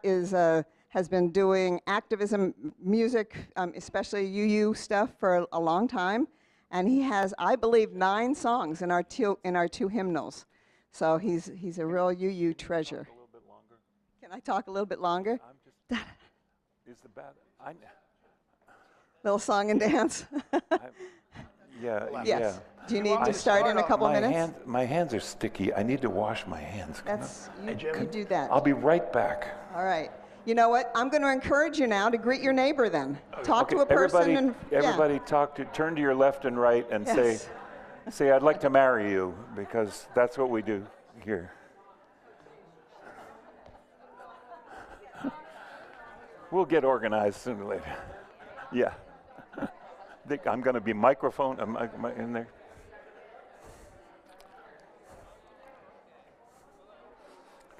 is has been doing activism music, especially UU stuff, for a long time, and he has, I believe, 9 songs in our two hymnals. So he's a real UU treasure. A little bit longer. Can I talk a little bit longer? I'm just. Is the bad? Little song and dance. Yeah. Yes. Yeah. Do you need to start in a couple minutes? My hands are sticky. I need to wash my hands. You do that. I'll be right back. All right. You know what? I'm going to encourage you now to greet your neighbor then. Talk to a person. Everybody turn to your left and right and say, I'd like to marry you, because that's what we do here. We'll get organized sooner or later. Yeah. I'm going to be microphone in there.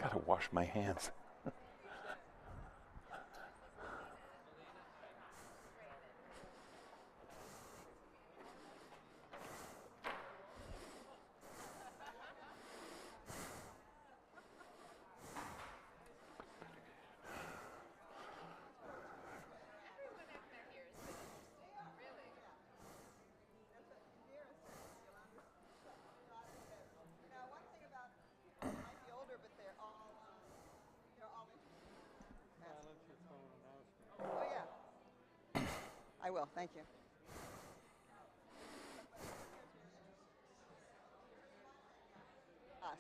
Gotta wash my hands. I will, thank you. Us.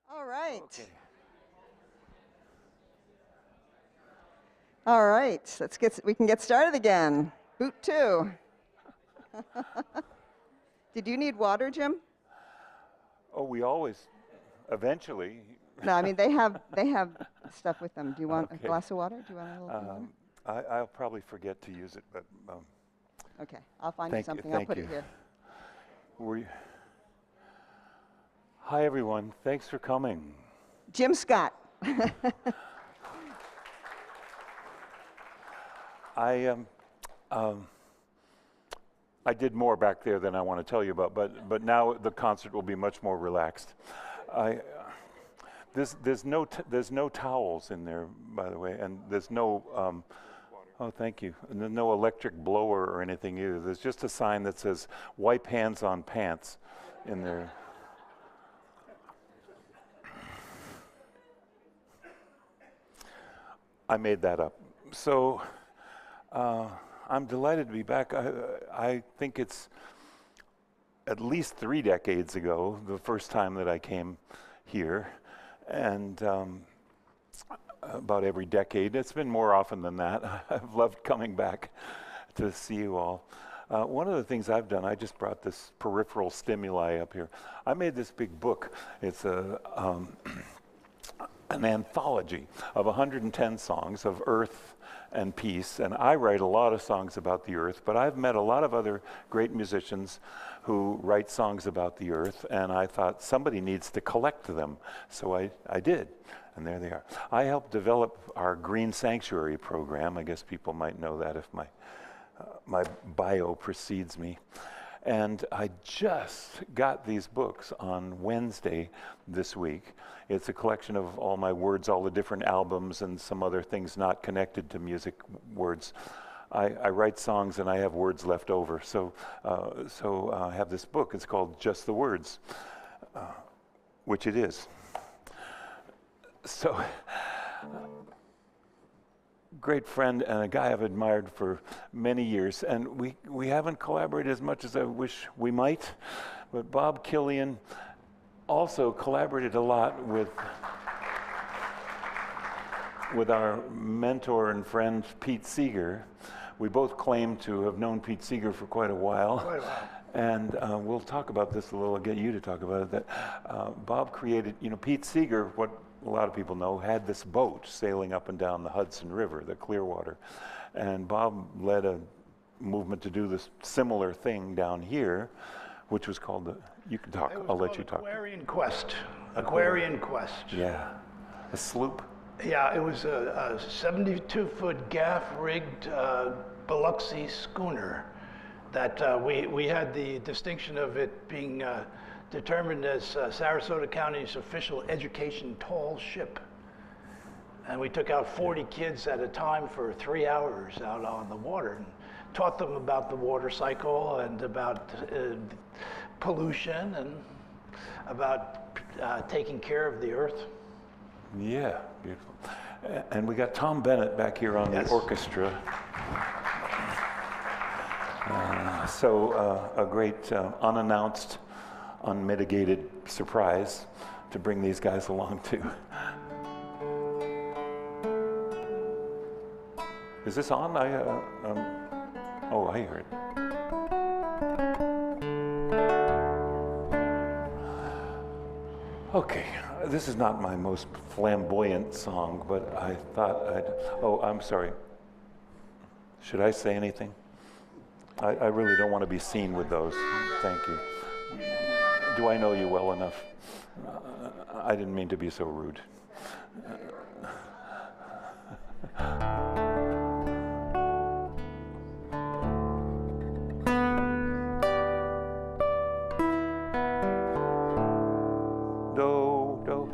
All right. Okay. All right, we can get started again. Boot 2. Did you need water, Jim? Oh, we always, eventually. No, I mean, they have stuff with them. Do you want a glass of water? Do you want a little water? I'll probably forget to use it, but. Okay, I'll find you something. I'll put it here. Hi, everyone. Thanks for coming. Jim Scott. I did more back there than I want to tell you about, but now the concert will be much more relaxed. There's no towels in there, by the way, and there's no. Oh, thank you. And there's no electric blower or anything either. There's just a sign that says "Wipe hands on pants" in there. I made that up. So I'm delighted to be back. I think it's at least 3 decades ago, the first time that I came here. And about every decade. It's been more often than that. I've loved coming back to see you all. One of the things I've done, I just brought this peripheral stimuli up here. I made this big book. It's an anthology of 110 songs of Earth and peace. And I write a lot of songs about the earth, but I've met a lot of other great musicians who write songs about the earth, and I thought somebody needs to collect them. So I did, and there they are. I helped develop our Green Sanctuary program. I guess people might know that if my bio precedes me. And I just got these books on Wednesday this week. It's a collection of all my words, all the different albums, and some other things not connected to music words. I write songs and I have words left over. So I have this book. It's called Just the Words, which it is. So, great friend and a guy I've admired for many years, and we haven't collaborated as much as I wish we might, but Bob Killian also collaborated a lot with our mentor and friend Pete Seeger. We both claim to have known Pete Seeger for quite a while. And we'll talk about this a little, I'll get you to talk about it, that Bob created, Pete Seeger, what a lot of people know, had this boat sailing up and down the Hudson River, the Clearwater. And Bob led a movement to do this similar thing down here, which was called you can talk, I'll let you talk. Aquarian Quest. Aquarian Quest. Yeah. A sloop? Yeah, it was a 72-foot gaff-rigged Biloxi schooner that we had the distinction of it being determined as Sarasota County's official education tall ship. And we took out 40 kids at a time for 3 hours out on the water and taught them about the water cycle and about pollution and about taking care of the earth. Yeah, beautiful. And we got Tom Bennett back here on the orchestra. So a great unannounced, unmitigated surprise to bring these guys along too. Is this on? Oh, I hear it. Okay, this is not my most flamboyant song, but I thought oh, I'm sorry. Should I say anything? I really don't want to be seen with those. Thank you. Do I know you well enough? I didn't mean to be so rude. Do, do.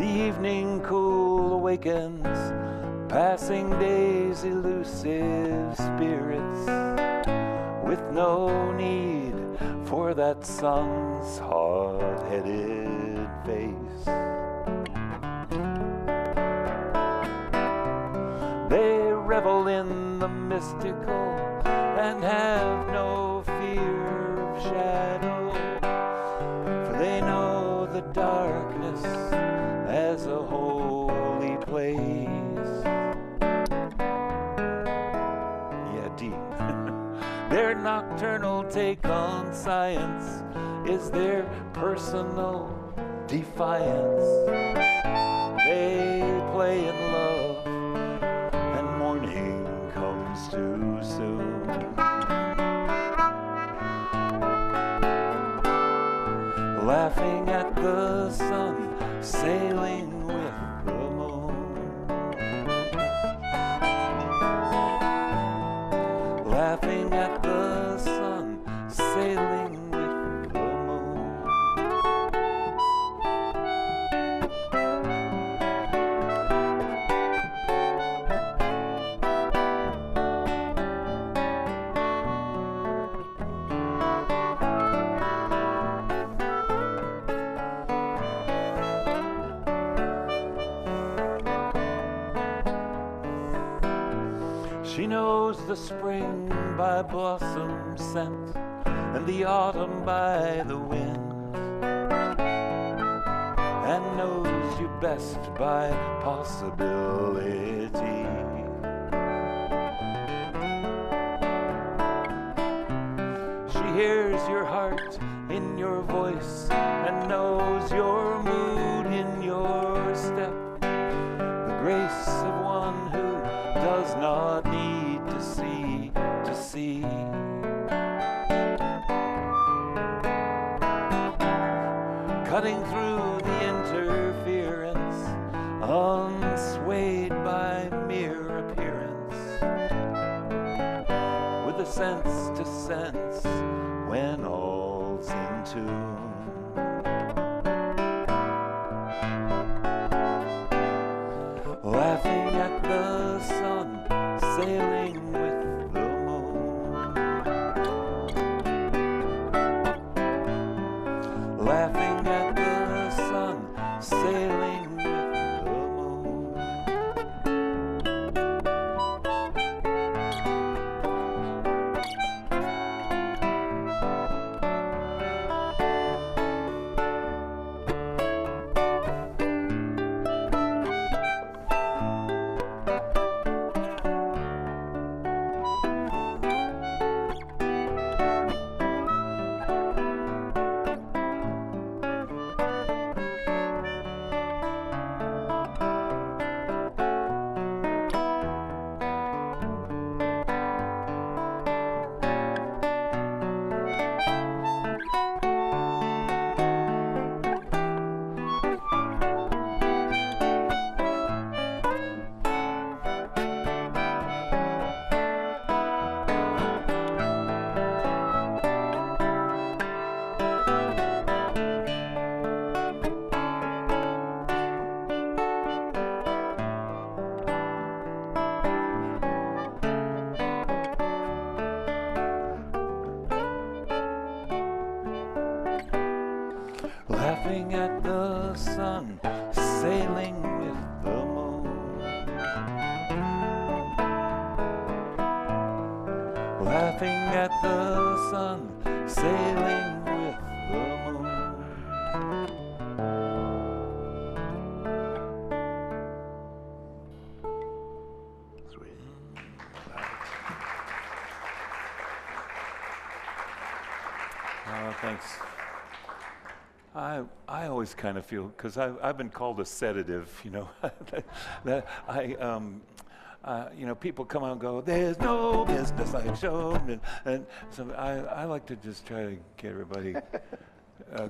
Evening cool awakens, passing days elusive spirits, with no need for that sun's hot-headed face. They revel in the mystical and have no fear of shadow, for they know the darkness as a holy place. Yeah, D. Their nocturnal take on science is their personal defiance. They play in love, and morning comes too soon. Laughing at the sun, sailing with the moon. Laughing at the sun, sailing with the moon. She knows the spring by blossom scent, and the autumn blown by the wind and knows you best by possibility. She hears your heart in your voice and knows your mood in your step. The grace of one who does not need to see to see. Cutting through the interference, unswayed by mere appearance, with a sense to sense when all's in tune. Laughing at the sun, sailing with the moon. Laughing at the sun, sailing with the moon. Laughing at the sun, sailing with the moon. Laughing at the sun, sailing with the moon. Sweet. Thanks. I always kind of feel, because I've been called a sedative, you know, that you know, people come out and go, there's no business like show, and so I like to just try to get everybody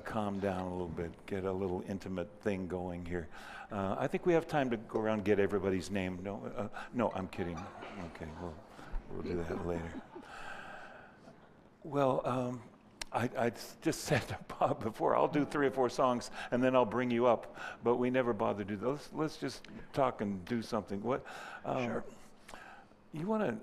calm down a little bit, get a little intimate thing going here. I think we have time to go around and get everybody's name. No, I'm kidding. Okay, we'll do that later. Well, I just said to Bob before, I'll do 3 or 4 songs and then I'll bring you up, but we never bother to do those. Let's just talk and do something. What? Sure. You want to?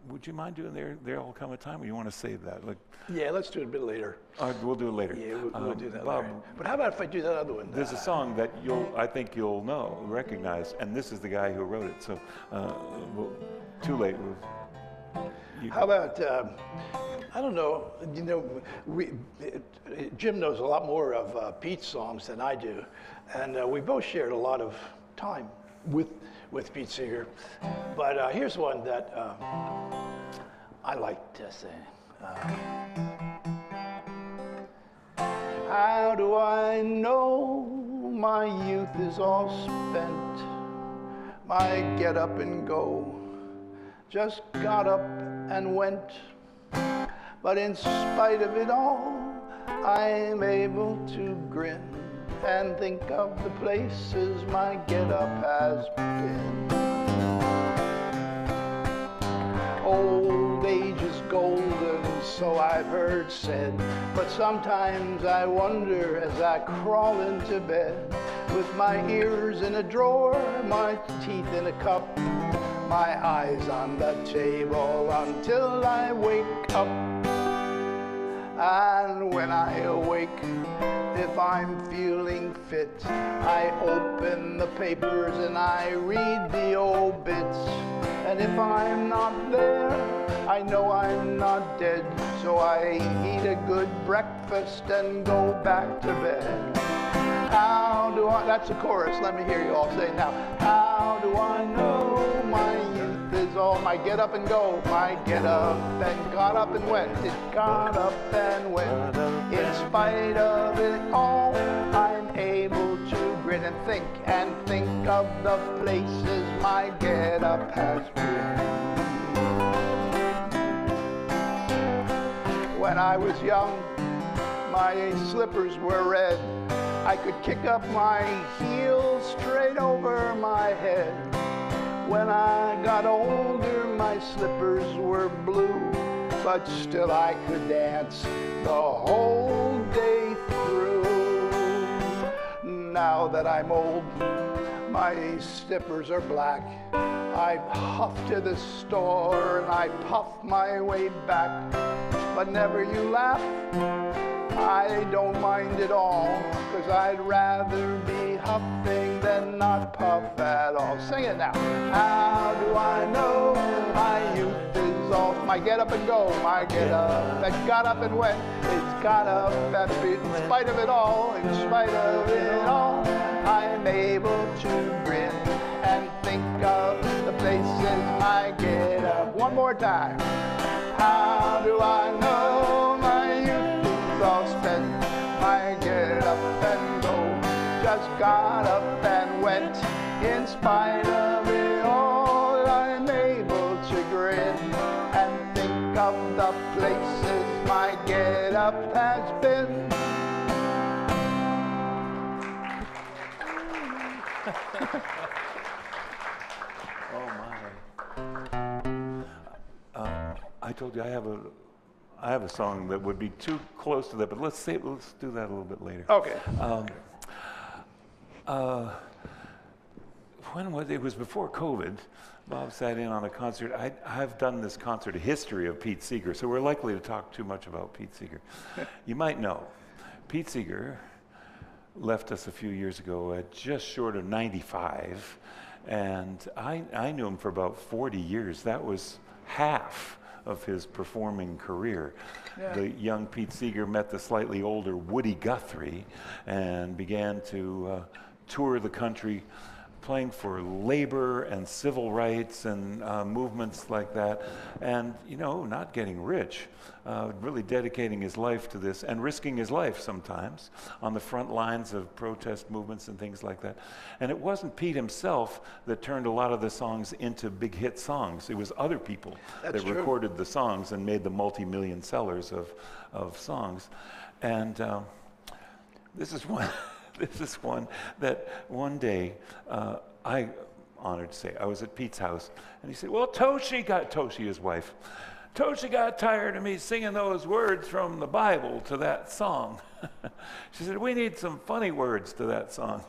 Would you mind doing there all come a time, or you want to save that? Like, Yeah, let's do it a bit later. we'll do it later. Yeah, we'll do that Bob, later. But how about if I do that other one? there's a song that I think you'll recognize, and this is the guy who wrote it. So, too late. How about, I don't know, you know, Jim knows a lot more of Pete's songs than I do, and we both shared a lot of time with Pete Seeger. But here's one that I like to sing. How do I know my youth is all spent? My get up and go just got up and went. But in spite of it all, I'm able to grin and think of the places my get-up has been. Old age is golden, so I've heard said, but sometimes I wonder as I crawl into bed, with my ears in a drawer, my teeth in a cup, my eyes on the table until I wake up. And when I awake, if I'm feeling fit, I open the papers and I read the obits. And if I'm not there, I know I'm not dead, So I eat a good breakfast and go back to bed. How do I, that's the chorus, let me hear you all say it now. How do I know my youth is all, my get up and go, my get up and got up and went, it got up and went. In spite of it all, I'm able to grin and think of the places my get up has been. When I was young, my slippers were red. I could kick up my heels straight over my head. When I got older, my slippers were blue, but still I could dance the whole day through. Now that I'm old, my slippers are black. I huff to the store and I puff my way back. But never you laugh, I don't mind at all, 'cause I'd rather be huffing than not puff at all. Sing it now. How do I know my youth is all, my get up and go, my get up that got up and went, it's got up and in spite of it all, in spite of it all, I'm able to grin and think of the places my get up. One more time. How do I know my youth is all spent? My get up and go just got up and went. In spite of it all, I'm able to grin and think of the places my get up has been. Oh my! I told you I have a song that would be too close to that, but let's do that a little bit later. Okay. When was it? It was before COVID. Bob sat in on a concert. I've done this concert, a history of Pete Seeger, so we're likely to talk too much about Pete Seeger. You might know, Pete Seeger left us a few years ago at just short of 95, and I knew him for about 40 years. That was half of his performing career. Yeah. The young Pete Seeger met the slightly older Woody Guthrie and began to tour the country playing for labor and civil rights and movements like that, and not getting rich, really dedicating his life to this and risking his life sometimes on the front lines of protest movements and things like that. And it wasn't Pete himself that turned a lot of the songs into big hit songs. It was other people that recorded the songs and made the multi-million sellers of songs. And this is one. This is one that one day, I honored to say, I was at Pete's house, and he said, well, Toshi, his wife, Toshi got tired of me singing those words from the Bible to that song. She said, we need some funny words to that song,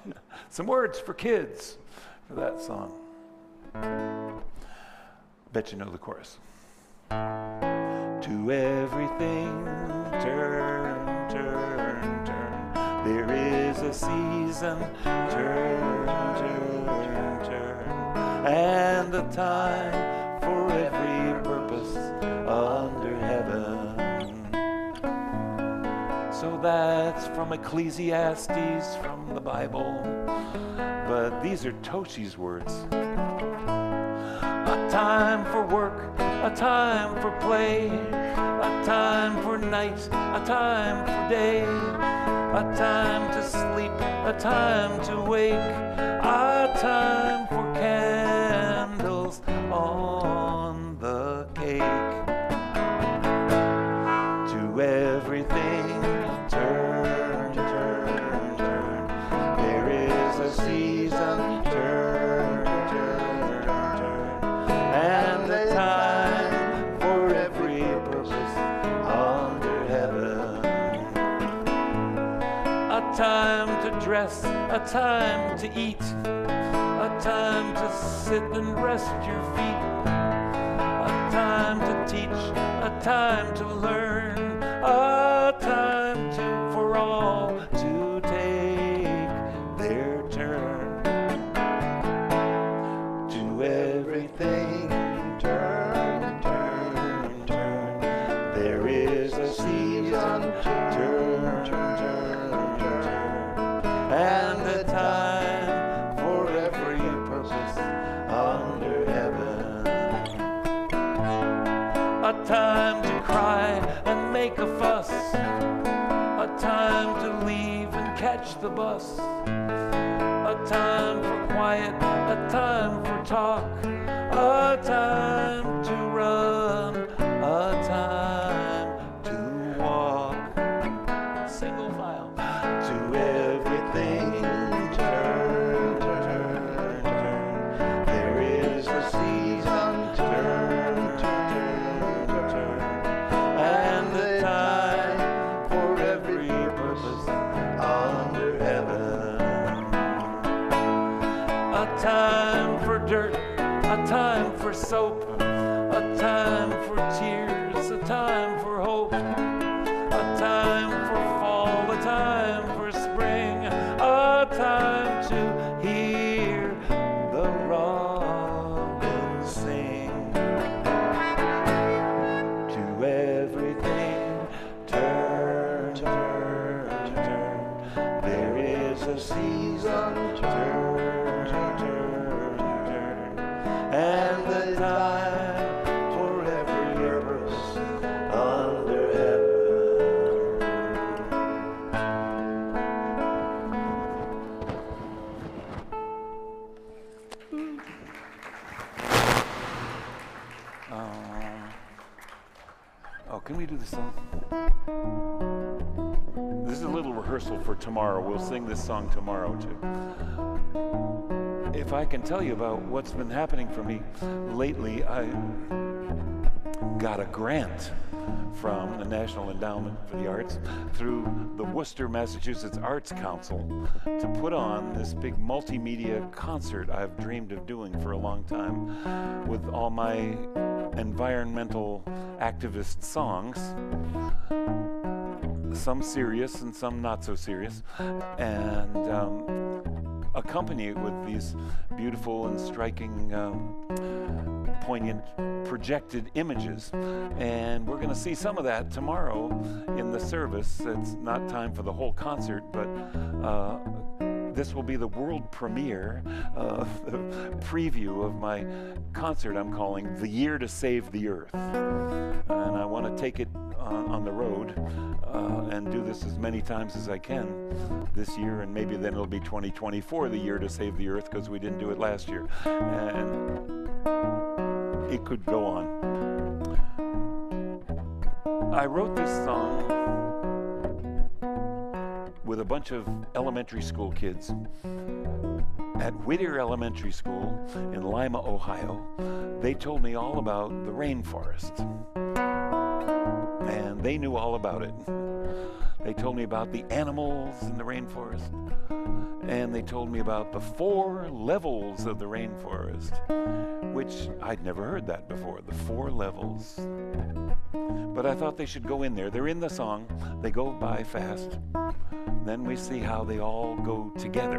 some words for kids for that song. Bet you know the chorus. To everything turn, turn, turn. There is a season, turn, turn, turn, and a time for every purpose under heaven. So that's from Ecclesiastes, from the Bible, but these are Toshi's words. A time for work, a time for play, a time for night, a time for day, a time to sleep, a time to wake, a time for candles on the cake. To everything turn, turn, turn. There is a season, turn, turn, turn, and a time for every purpose under heaven. A time to dress, a time to eat, a time to sit and rest your feet, a time to teach, a time to learn, a time for all to take their turn. To everything turn, turn, turn. There is leave and catch the bus. A time for quiet, a time for talk, a time to run, a time to walk. Single file. To everything turn, turn, turn. There is a season, turn, turn, turn. And the time for every purpose under heaven. A time for dirt, a time for soap, a time for tears, a time for hope, a time for fall, a time for spring, a time to hear the robin sing. To everything turn, turn, turn. There is a season, turn, turn, turn. And the time for every purpose under heaven. Can we do this song? This is a little rehearsal for tomorrow. We'll sing this song tomorrow too. If I can tell you about what's been happening for me lately, I got a grant from the National Endowment for the Arts through the Worcester, Massachusetts Arts Council to put on this big multimedia concert I've dreamed of doing for a long time with all my environmental activist songs, some serious and some not so serious, and accompany it with these beautiful and striking, poignant projected images. And we're going to see some of that tomorrow in the service. It's not time for the whole concert, but this will be the world premiere, the preview of my concert I'm calling The Year to Save the Earth. And I want to take it on the road and do this as many times as I can this year, and maybe then it'll be 2024, the year to save the earth, because we didn't do it last year. And it could go on. I wrote this song with a bunch of elementary school kids at Whittier Elementary School in Lima, Ohio. They told me all about the rainforest, and they knew all about it. They told me about the animals in the rainforest, and they told me about the 4 levels of the rainforest, which I'd never heard that before, the 4 levels. But I thought they should go in there. They're in the song. They go by fast. Then we see how they all go together.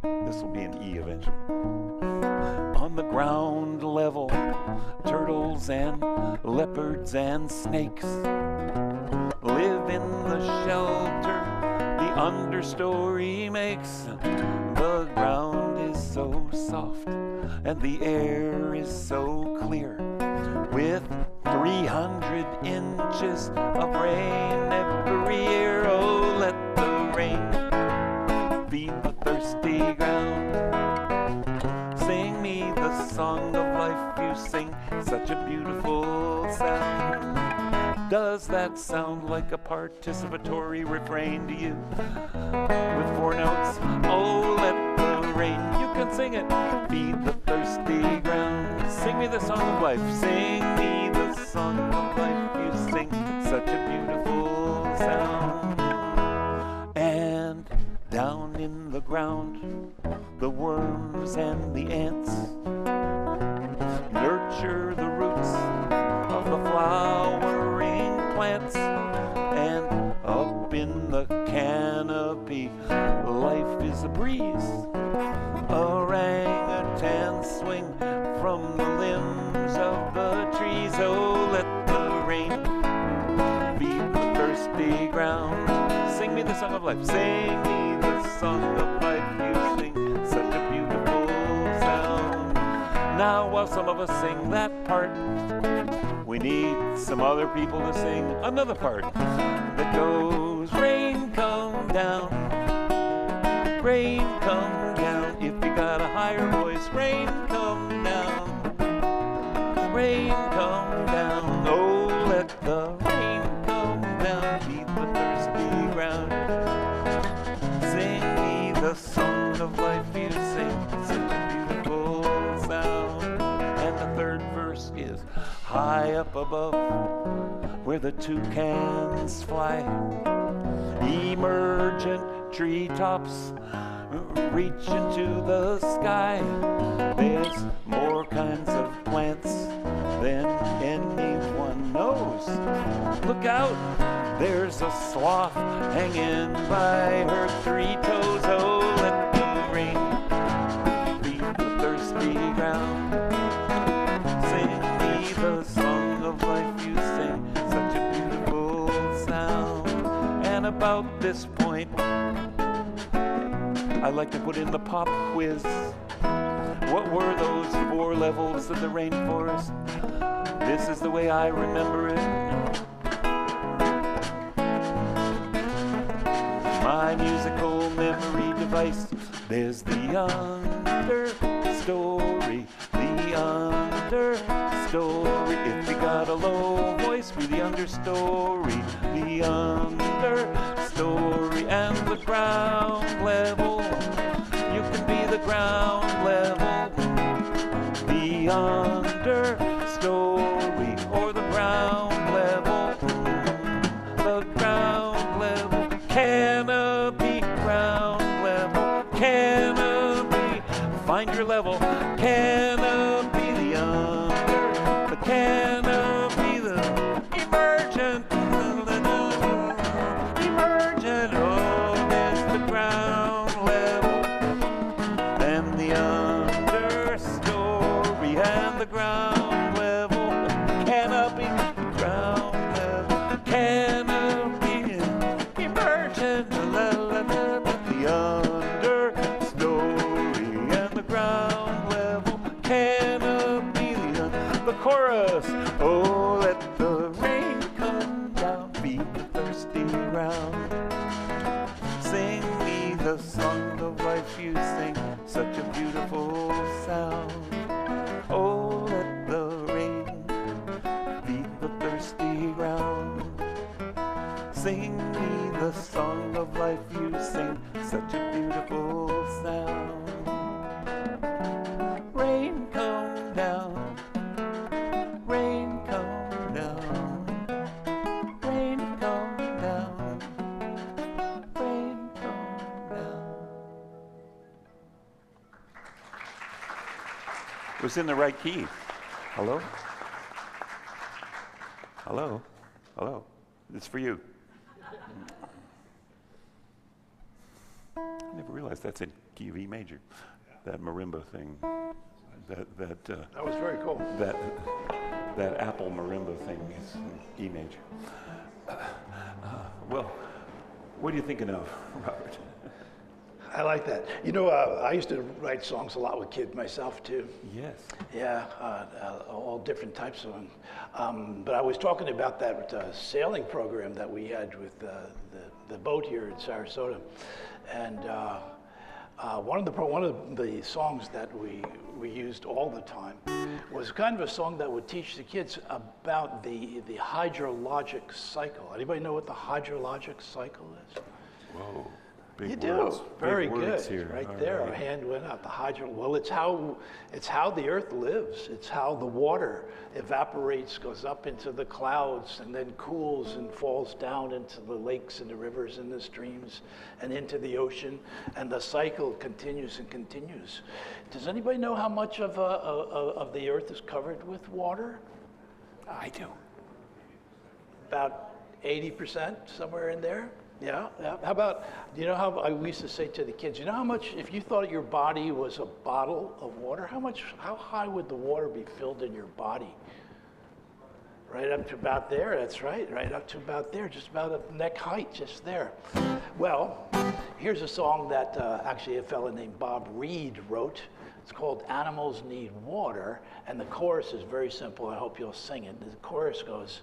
This will be an E eventually. On the ground level, turtles and leopards and snakes live in the shelter the understory makes. The ground is so soft and the air is so clear, with 300 inches of rain every year. Oh, let the rain feed the thirsty ground. Sing me the song of life you sing, such a beautiful sound. Does that sound like a participatory refrain to you? With 4 notes, oh, let the rain, you can sing it, feed the thirsty ground. Sing me the song of life, sing me the song of life you sing, such a beautiful sound. And down in the ground, the worms and the ants nurture the roots of the flowering plants. And up in the canopy, life is a breeze. Orangutans swing from the limbs of the trees. Oh, let the rain feed the thirsty ground. Sing me the song of life, sing me the song of life you sing, such a beautiful sound. Now while some of us sing that part, We need some other people to sing another part that goes, rain come down, rain come down. If you got a higher voice, rain come down, rain come down. Oh, let the rain come down, beat the thirsty ground. Sing me the song of life you sing, such a beautiful sound. And the third verse is, high up above, where the toucans fly, emergent treetops reach into the sky. There's more kinds of plants than anyone knows. Look out, there's a sloth hanging by her 3 toes. Oh, let the rain beat the thirsty ground. Sing me the song of life you sing, such a beautiful sound. And about this point, I like to put in the pop quiz. What were those 4 levels of the rainforest? This is the way I remember it. My musical memory device. There's the understory, the understory. If you got a low voice, be the understory, the understory. And the ground level, you can be the ground level, the understory, or the ground level, the ground level, canopy, ground level, canopy, find your level, canopy, the under, the canopy, the emergent, emergent, oh, there's the ground level, then the understory, and the ground level, canopy, ground level, canopy, emergent, the understory, and the ground level, canopy, the chorus. Oh, let the rain come down, beat the thirsty ground. Sing me the song of life you sing, such a beautiful sound. Oh, let the rain beat the thirsty ground. Sing me the song of life you sing, such a beautiful sound. Rain come down, rain come down, rain come down, rain come down. It was in the right key. Hello? Hello? Hello? It's for you. I never realized that's in key of E major. That marimba thing. That was very cool. That Apple marimba thing is in E major. Well, what are you thinking of, Robert? I like that. You know, I used to write songs a lot with kids myself too. Yes. Yeah, all different types of them. But I was talking about that sailing program that we had with the boat here in Sarasota, and one of the songs that we used all the time was kind of a song that would teach the kids about the hydrologic cycle. Anybody know what the hydrologic cycle is? Whoa. Big You words. do. Very Big words good. here. Right All there, right. our hand went up. Well, it's how the earth lives. It's how the water evaporates, goes up into the clouds, and then cools and falls down into the lakes and the rivers and the streams and into the ocean. And the cycle continues and continues. Does anybody know how much of the earth is covered with water? I do. About 80%, somewhere in there. Yeah. How about, do you know how we used to say to the kids, you know how much, if you thought your body was a bottle of water, how high would the water be filled in your body? Right up to about there, that's right up to about there, just about a neck height, just there. Well, here's a song that actually a fellow named Bob Reed wrote It's called Animals Need Water, and the chorus is very simple. I hope you'll sing it. The chorus goes,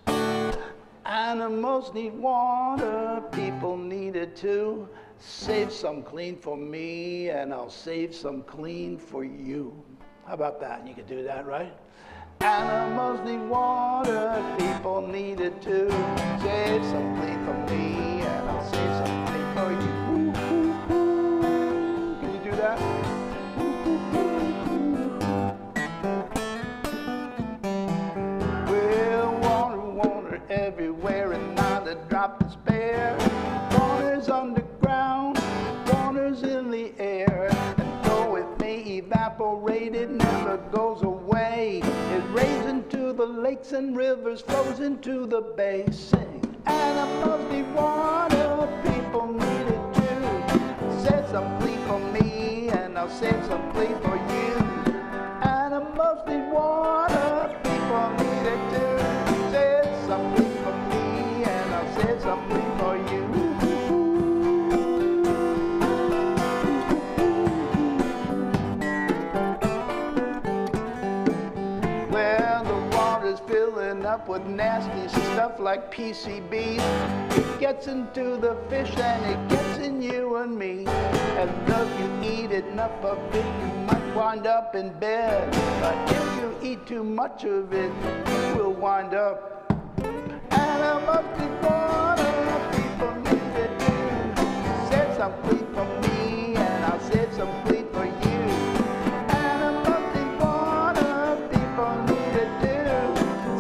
animals need water, people need it too. Save some clean for me, and I'll save some clean for you. How about that? You could do that, right? Animals need water, people need it too. Save some clean for me, and I'll save some clean for you. Can you do that? Well, water everywhere and not a drop to spare. Water's underground, water's in the air. And though it may evaporate, it never goes away. It rains into the lakes and rivers, flows into the bay. Sing, animals need water, people need it too. Save some clean for me, and I'll save some clean for you. Animals need water, people need it too. Save some clean for me, and I'll save some clean for you. Well, the water's filling up with nasty stuff like PCBs. It gets into the fish and it gets in you and me. And if you eat enough of it, you might wind up in bed. But if you eat too much of it, you will wind up. Animals need water, people need it too. Save some clean for me, and I'll save some clean for you. Animals need water, people need it too.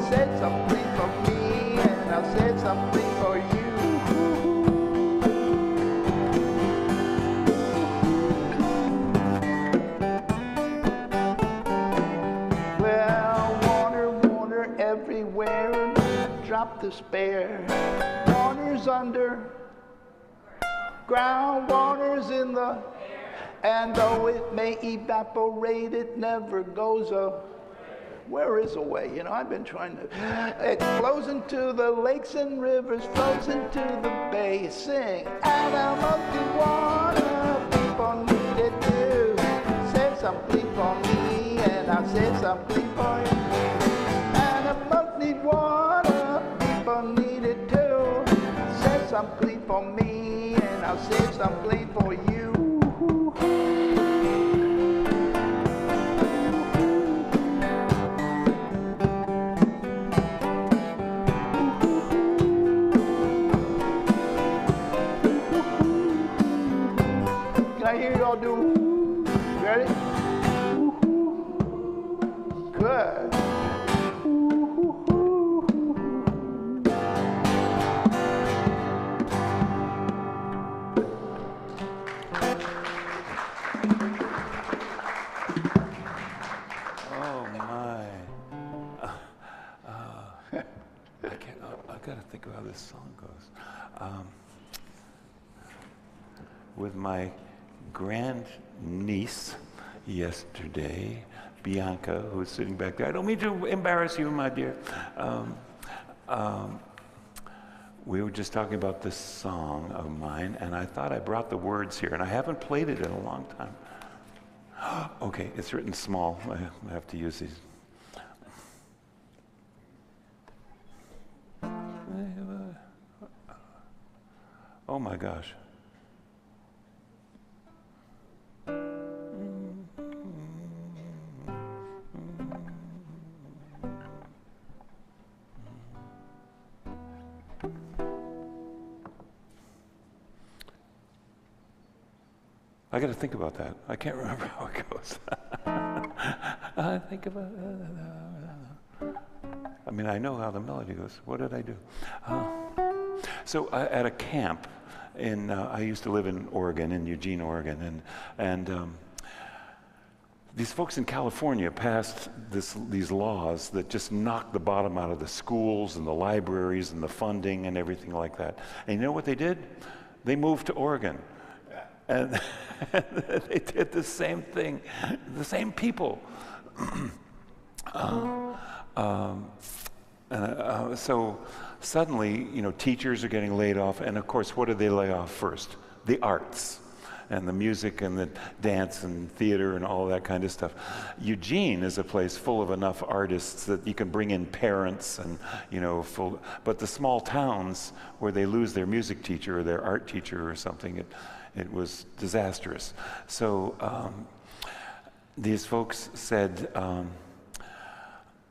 Save some clean for me, and I'll save some clean for you. Well, water everywhere, drop to spare. Water's under ground, water's in the, and though it may evaporate, it never goes away. Where is away? You know, I've been trying to. It flows into the lakes and rivers, flows into the bay. Sing, animals need water, people need it too. Save some clean for me, and I'll save some clean for you. Animals need water, people need it too. Save some clean for me, and I'll save some clean for you. Can I hear y'all do? Ready? Good. I gotta think of how this song goes. With my grandniece yesterday, Bianca, who's sitting back there. I don't mean to embarrass you, my dear. We were just talking about this song of mine, and I thought I brought the words here, and I haven't played it in a long time. Okay, it's written small. I have to use these. Oh my gosh. I got to think about that. I can't remember how it goes. I think about. I mean, I know how the melody goes. What did I do? So at a camp in, I used to live in Oregon, in Eugene, Oregon, and these folks in California passed these laws that just knocked the bottom out of the schools and the libraries and the funding and everything like that. And you know what they did? They moved to Oregon. And they did the same thing, the same people. So suddenly, you know, teachers are getting laid off, and of course, what do they lay off first? The arts. and the music and the dance and theater and all that kind of stuff. Eugene is a place full of enough artists that you can bring in parents and, you know, but the small towns where they lose their music teacher or their art teacher or something, it was disastrous. So these folks said,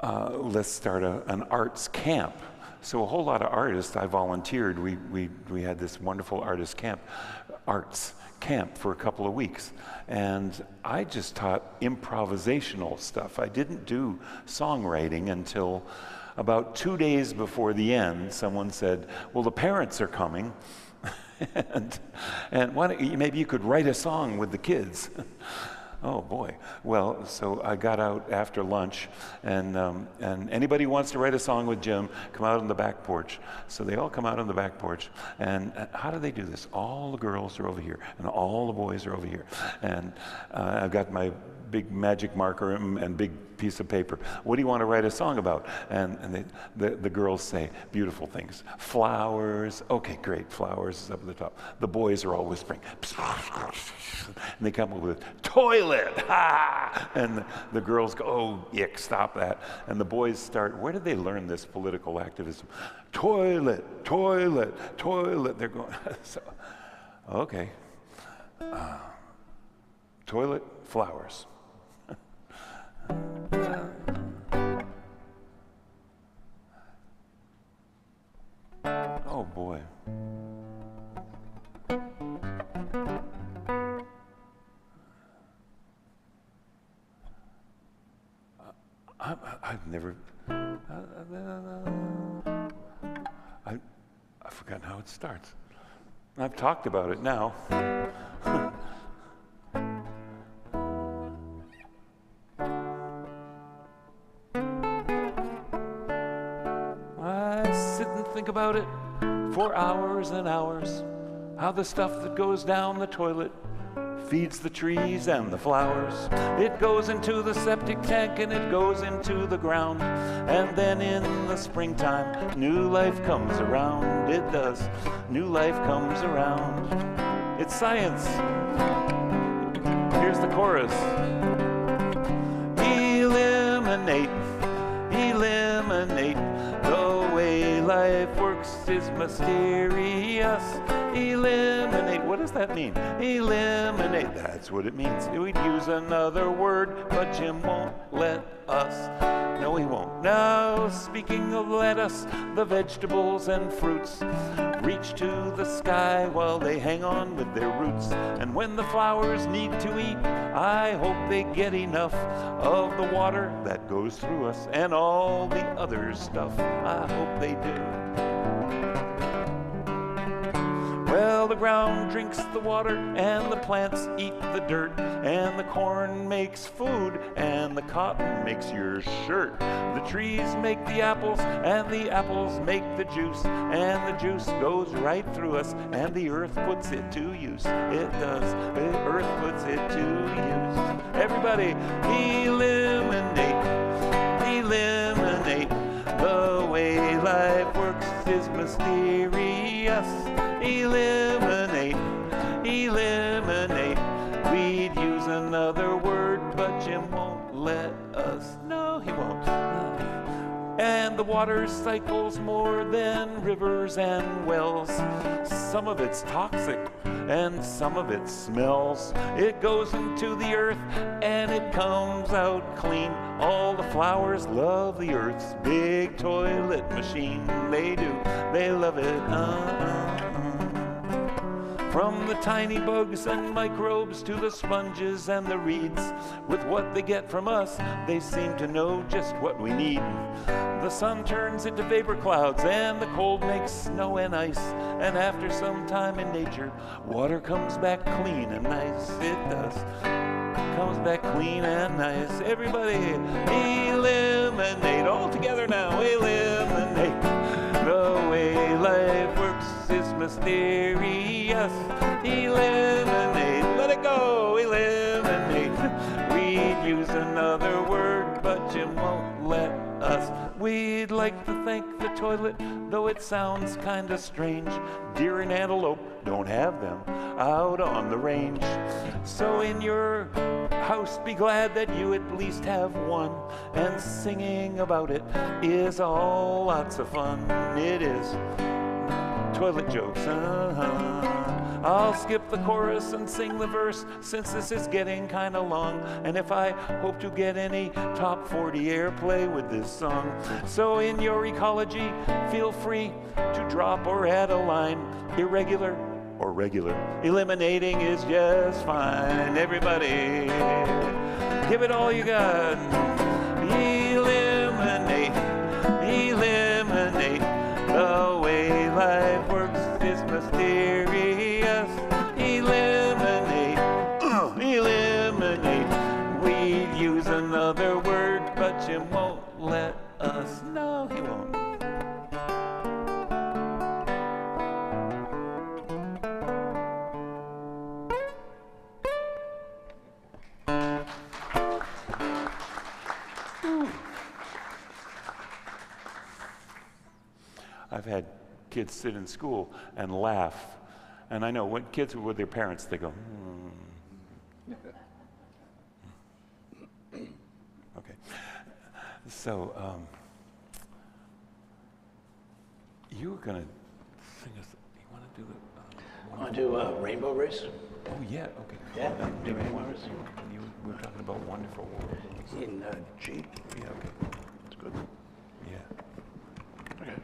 let's start an arts camp. So a whole lot of artists, I volunteered. We had this wonderful arts camp for a couple of weeks. And I just taught improvisational stuff. I didn't do songwriting until about 2 days before the end. Someone said, well, the parents are coming. and why don't you, maybe you could write a song with the kids. Oh boy. Well, so I got out after lunch, and anybody who wants to write a song with Jim, come out on the back porch. So they all come out on the back porch, and how do they do this? All the girls are over here, and all the boys are over here. And I've got my big magic marker and big piece of paper. What do you want to write a song about? And the girls say beautiful things. Flowers. Okay, great. Flowers is up at the top. The boys are all whispering. And they come up with toilet. Ha! And the girls go, oh, ick, stop that. And the boys start, where did they learn this political activism? Toilet, toilet, toilet. They're going, so, okay. Toilet, flowers. Oh boy. I've never. I've forgotten how it starts. I've talked about it now. Think about it for hours and hours, how the stuff that goes down the toilet feeds the trees and the flowers. It goes into the septic tank and it goes into the ground, and then in the springtime new life comes around. It does. New life comes around. It's science. Here's the chorus. Eliminate, eliminate. The way life works is mysterious. Eliminate, what does that mean? Eliminate, that's what it means. We'd use another word, but Jim won't let us. No, he won't. Now, speaking of lettuce, the vegetables and fruits reach to the sky while they hang on with their roots. And when the flowers need to eat, I hope they get enough of the water that goes through us and all the other stuff. I hope they do. Well, the ground drinks the water, and the plants eat the dirt, and the corn makes food, and the cotton makes your shirt. The trees make the apples, and the apples make the juice, and the juice goes right through us, and the earth puts it to use. It does. The earth puts it to use. Everybody, eliminate, eliminate. The way life works is mysterious. Eliminate, eliminate. We'd use another word, but Jim won't let us. No, he won't. And the water cycles more than rivers and wells. Some of it's toxic and some of it smells. It goes into the earth and it comes out clean. All the flowers love the earth's big toilet machine. They do, they love it. From the tiny bugs and microbes to the sponges and the reeds, with what they get from us, they seem to know just what we need. The sun turns into vapor clouds and the cold makes snow and ice, and after some time in nature, water comes back clean and nice. It does. Comes back clean and nice. Everybody, eliminate. All together now, eliminate. The way life works is mysterious. Eliminate, let it go, eliminate. We'd use another word, but Jim won't let us. We we'd like to thank the toilet, though it sounds kinda strange. Deer and antelope don't have them out on the range. So in your house, be glad that you at least have one, and singing about it is all lots of fun. It is. Toilet jokes, I'll skip the chorus and sing the verse, since this is getting kinda long, and if I hope to get any top 40 airplay with this song. So in your ecology, feel free to drop or add a line, irregular or regular. Eliminating is just fine. Everybody, give it all you got. Eliminate, eliminate. The way life works is mysterious. Eliminate, eliminate. We'd use another word, but Jim won't let us. No, he won't. I've had kids sit in school and laugh, and I know when kids are with their parents, they go, Okay. So, you were going to sing us, you want to do it? Want to do a Rainbow Race? Oh, yeah, okay. Yeah, Do do Rainbow Race. we were talking about Wonderful World. In G. Yeah, okay. That's good. Yeah. Okay.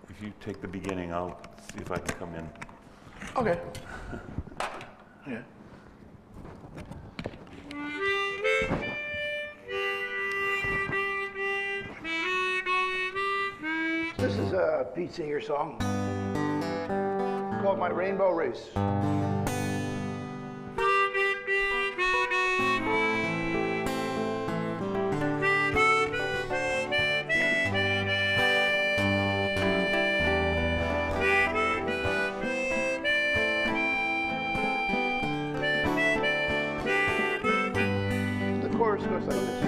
If you take the beginning, I'll see if I can come in. Okay. Okay. This is a Pete Seeger song called My Rainbow Race. Chorus goes like this.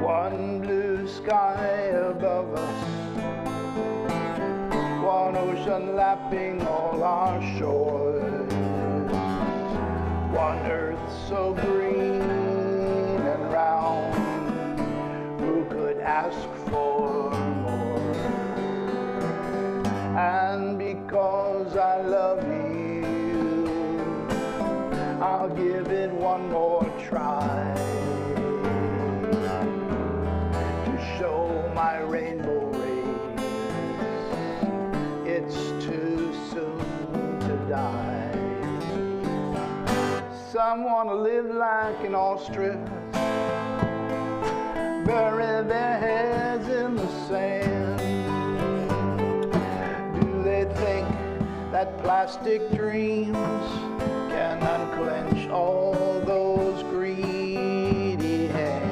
One blue sky above us, one ocean lapping all our shores, one earth so green and round, who could ask for more? And because I love you, I'll give it one more try. Show my rainbow race. It's too soon to die. Some want to live like an ostrich, bury their heads in the sand. Do they think that plastic dreams can unclench all those greedy hands?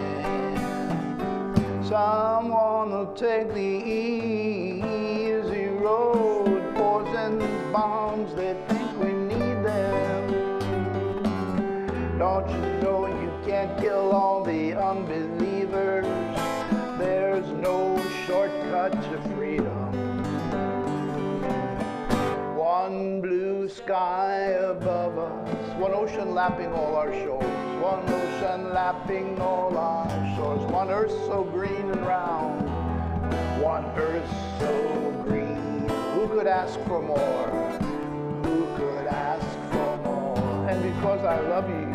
Some wanna take the easy road, poison bombs, they think we need them. Don't you know you can't kill all the unbelievers? There's no shortcut to freedom. One blue sky above us, one ocean lapping all our shores, one ocean lapping all our shores, one earth so green and round, one earth so green. Who could ask for more? Who could ask for more? And because I love you,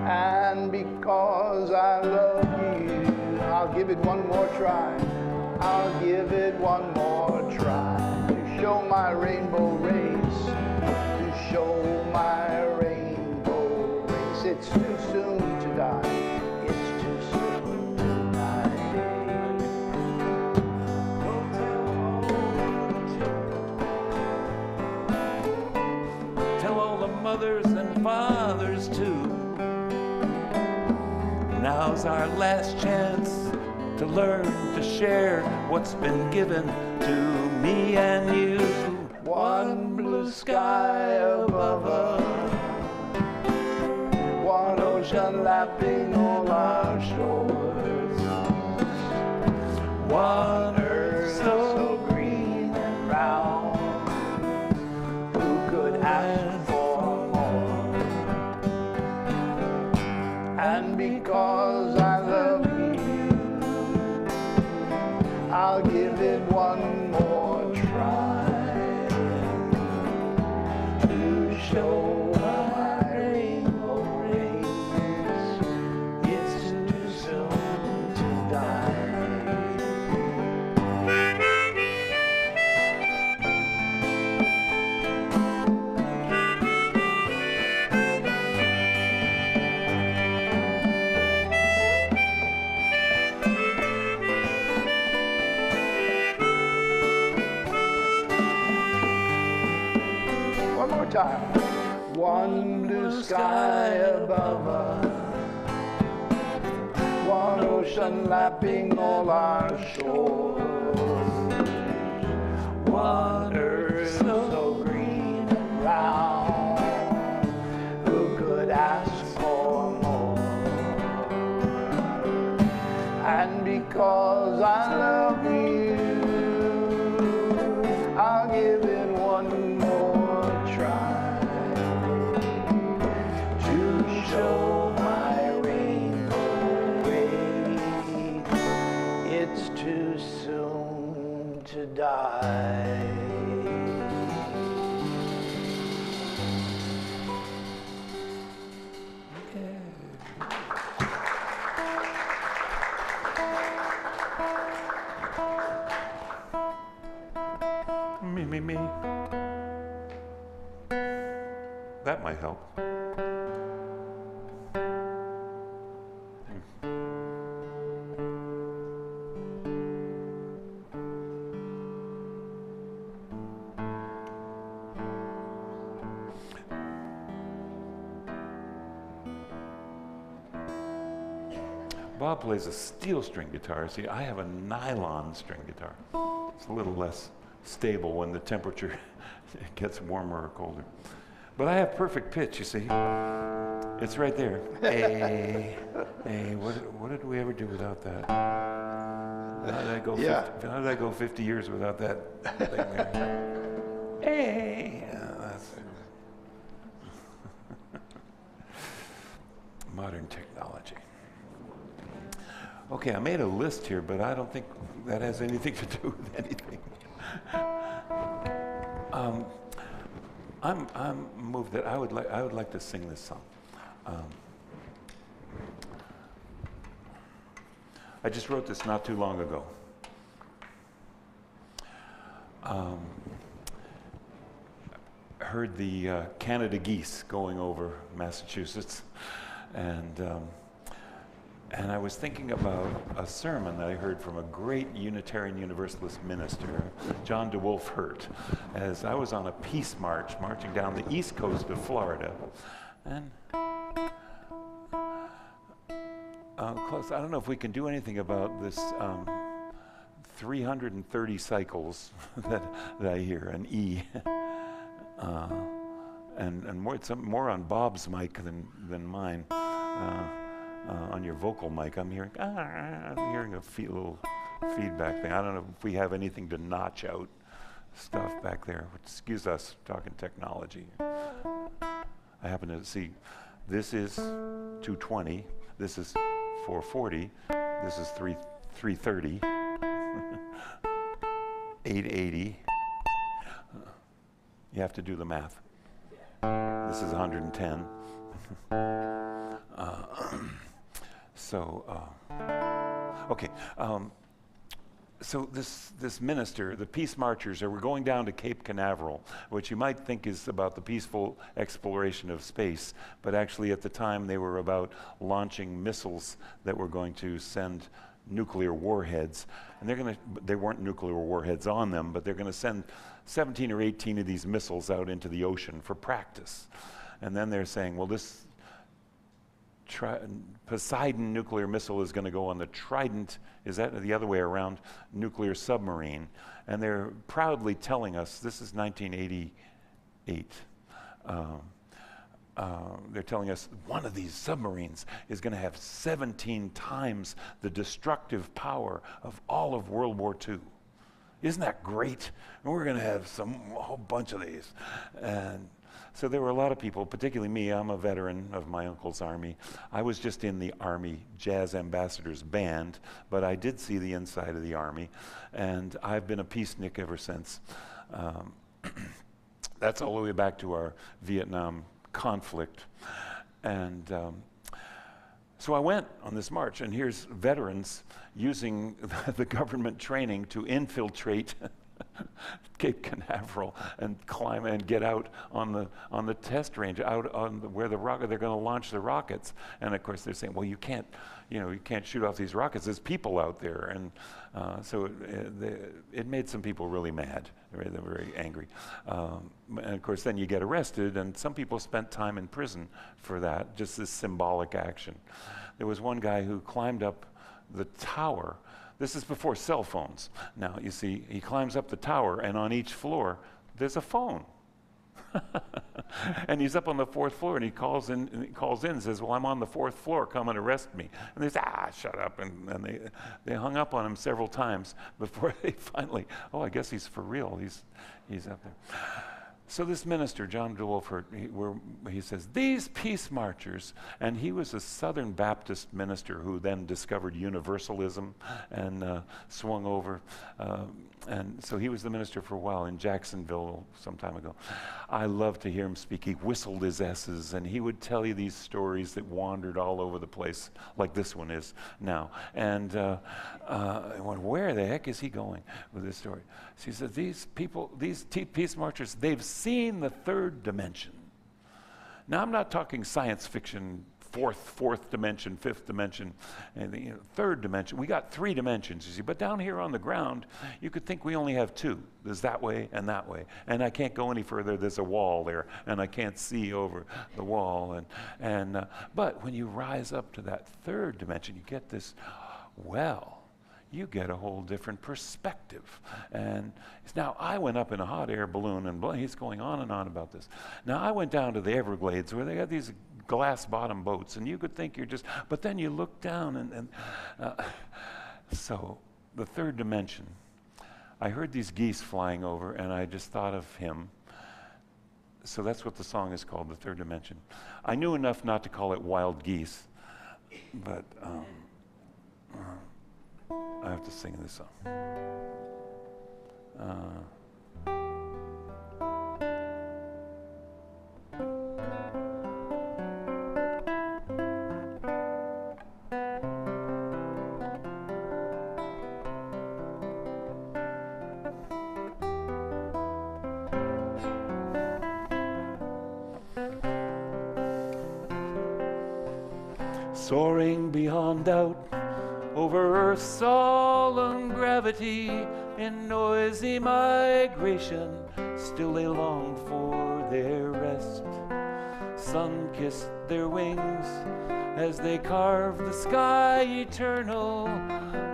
and because I love you, I'll give it one more try. I'll give it one more try. Show my rainbow race, to show my rainbow race. It's too soon to die, it's too soon to die. Don't Tell all the mothers and fathers too. Now's our last chance to learn to share what's been given to me and you. One blue sky above us, one ocean lapping all our shores, One more time. One blue sky above us, one ocean lapping all our shores, one earth so green and round, who could ask for more? And because I love you, I'll give it one more try to show my rainbow way. It's too soon to die. Me. That might help. Bob plays a steel string guitar. See, I have a nylon string guitar. It's a little less stable when the temperature gets warmer or colder. But I have perfect pitch, you see. It's right there. A. What did we ever do without that? How did I go? Yeah. 50, how did I go 50 years without that thing there? A. That's modern technology. Okay, I made a list here, but I don't think that has anything to do with anything. I'm moved that I would like to sing this song. I just wrote this not too long ago. Heard the Canada geese going over Massachusetts, and I was thinking about a sermon that I heard from a great Unitarian Universalist minister, John DeWolf Hurt, as I was on a peace march marching down the east coast of Florida. And close, I don't know if we can do anything about this 330 cycles that I hear, an E. And more, it's more on Bob's mic than mine. On your vocal mic, I'm hearing a little feedback thing. I don't know if we have anything to notch out stuff back there. Excuse us talking technology. I happen to see this is 220, this is 440, this is 330, 880. You have to do the math. This is 110. Okay. So this minister, the peace marchers, were going down to Cape Canaveral, which you might think is about the peaceful exploration of space, but actually at the time they were about launching missiles that were going to send nuclear warheads. And they weren't nuclear warheads on them, but they're going to send 17 or 18 of these missiles out into the ocean for practice. And then they're saying, well, this Poseidon nuclear missile is going to go on the Trident, is that the other way around, nuclear submarine. And they're proudly telling us, this is 1988, they're telling us one of these submarines is going to have 17 times the destructive power of all of World War II. Isn't that great? And we're going to have a whole bunch of these. And so there were a lot of people, particularly me. I'm a veteran of my uncle's army. I was just in the Army Jazz Ambassadors band, but I did see the inside of the Army, and I've been a peacenik ever since. That's all the way back to our Vietnam conflict. And so I went on this march, and here's veterans using the government training to infiltrate Cape Canaveral and climb and get out on the test range, out on where they're going to launch the rockets. And of course they're saying, well, you can't shoot off these rockets. There's people out there, and so it made some people really mad. They were very angry. And of course, then you get arrested, and some people spent time in prison for that, just this symbolic action. There was one guy who climbed up the tower. This is before cell phones. Now, you see, he climbs up the tower, and on each floor, there's a phone. And he's up on the 4th floor, and he calls in and says, well, I'm on the 4th floor, come and arrest me. And they say, shut up. And they hung up on him several times before they finally, I guess he's for real. He's up there. So this minister, John DeWolf, he says, these peace marchers, and he was a Southern Baptist minister who then discovered universalism and swung over. And so he was the minister for a while in Jacksonville some time ago. I loved to hear him speak. He whistled his S's, and he would tell you these stories that wandered all over the place, like this one is now. And I went, where the heck is he going with this story? So he said, these people, these peace marchers, they've seen the 3rd dimension. Now, I'm not talking science fiction, fourth dimension, 5th dimension, and 3rd dimension. We got 3 dimensions, you see. But down here on the ground, you could think we only have 2. There's that way and that way. And I can't go any further. There's a wall there, and I can't see over the wall. But when you rise up to that 3rd dimension, you get this, you get a whole different perspective. And now I went up in a hot air balloon, and he's going on and on about this. Now I went down to the Everglades where they got these glass bottom boats, and you could think but then you look down so the 3rd dimension, I heard these geese flying over, and I just thought of him. So that's what the song is called, the 3rd dimension. I knew enough not to call it wild geese, but I have to sing this song. Soaring beyond doubt, over Earth's solemn gravity, in noisy migration, still they long for their rest. Sun kissed their wings as they carve the sky eternal,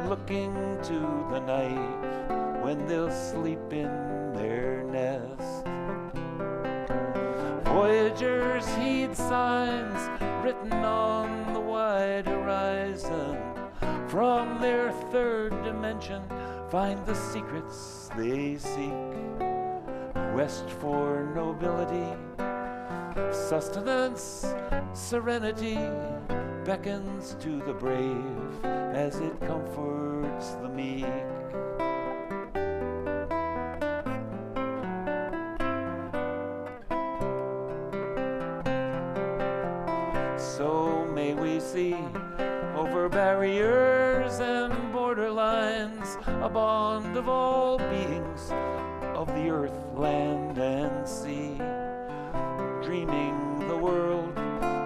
looking to the night when they'll sleep in their nest. Voyagers heed signs written on the wide horizon. From their 3rd dimension, find the secrets they seek. Quest for nobility, sustenance, serenity, beckons to the brave as it comforts the meek. So may we see over barriers and borderlines a bond of all beings of the earth, land, and sea, dreaming the world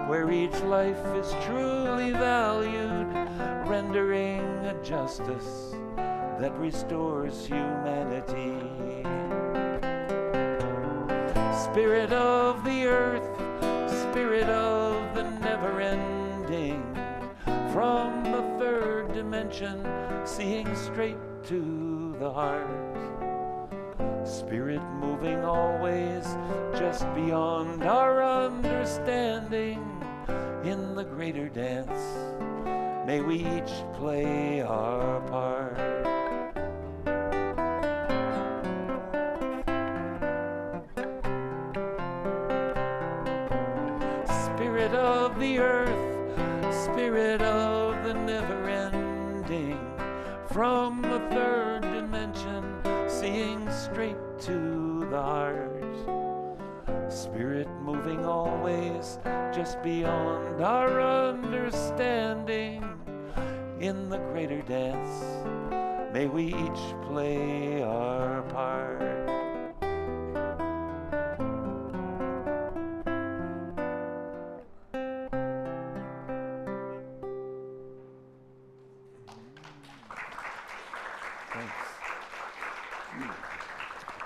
where each life is truly valued, rendering a justice that restores humanity. Spirit of the earth, spirit of the never-ending, from the 3rd dimension, seeing straight to the heart. Spirit moving always just beyond our understanding. In the greater dance, may we each play our part. Spirit of the earth, spirit of the never-ending, from the 3rd dimension, seeing straight to the heart. Spirit moving always just beyond our understanding. In the greater dance, may we each play our part.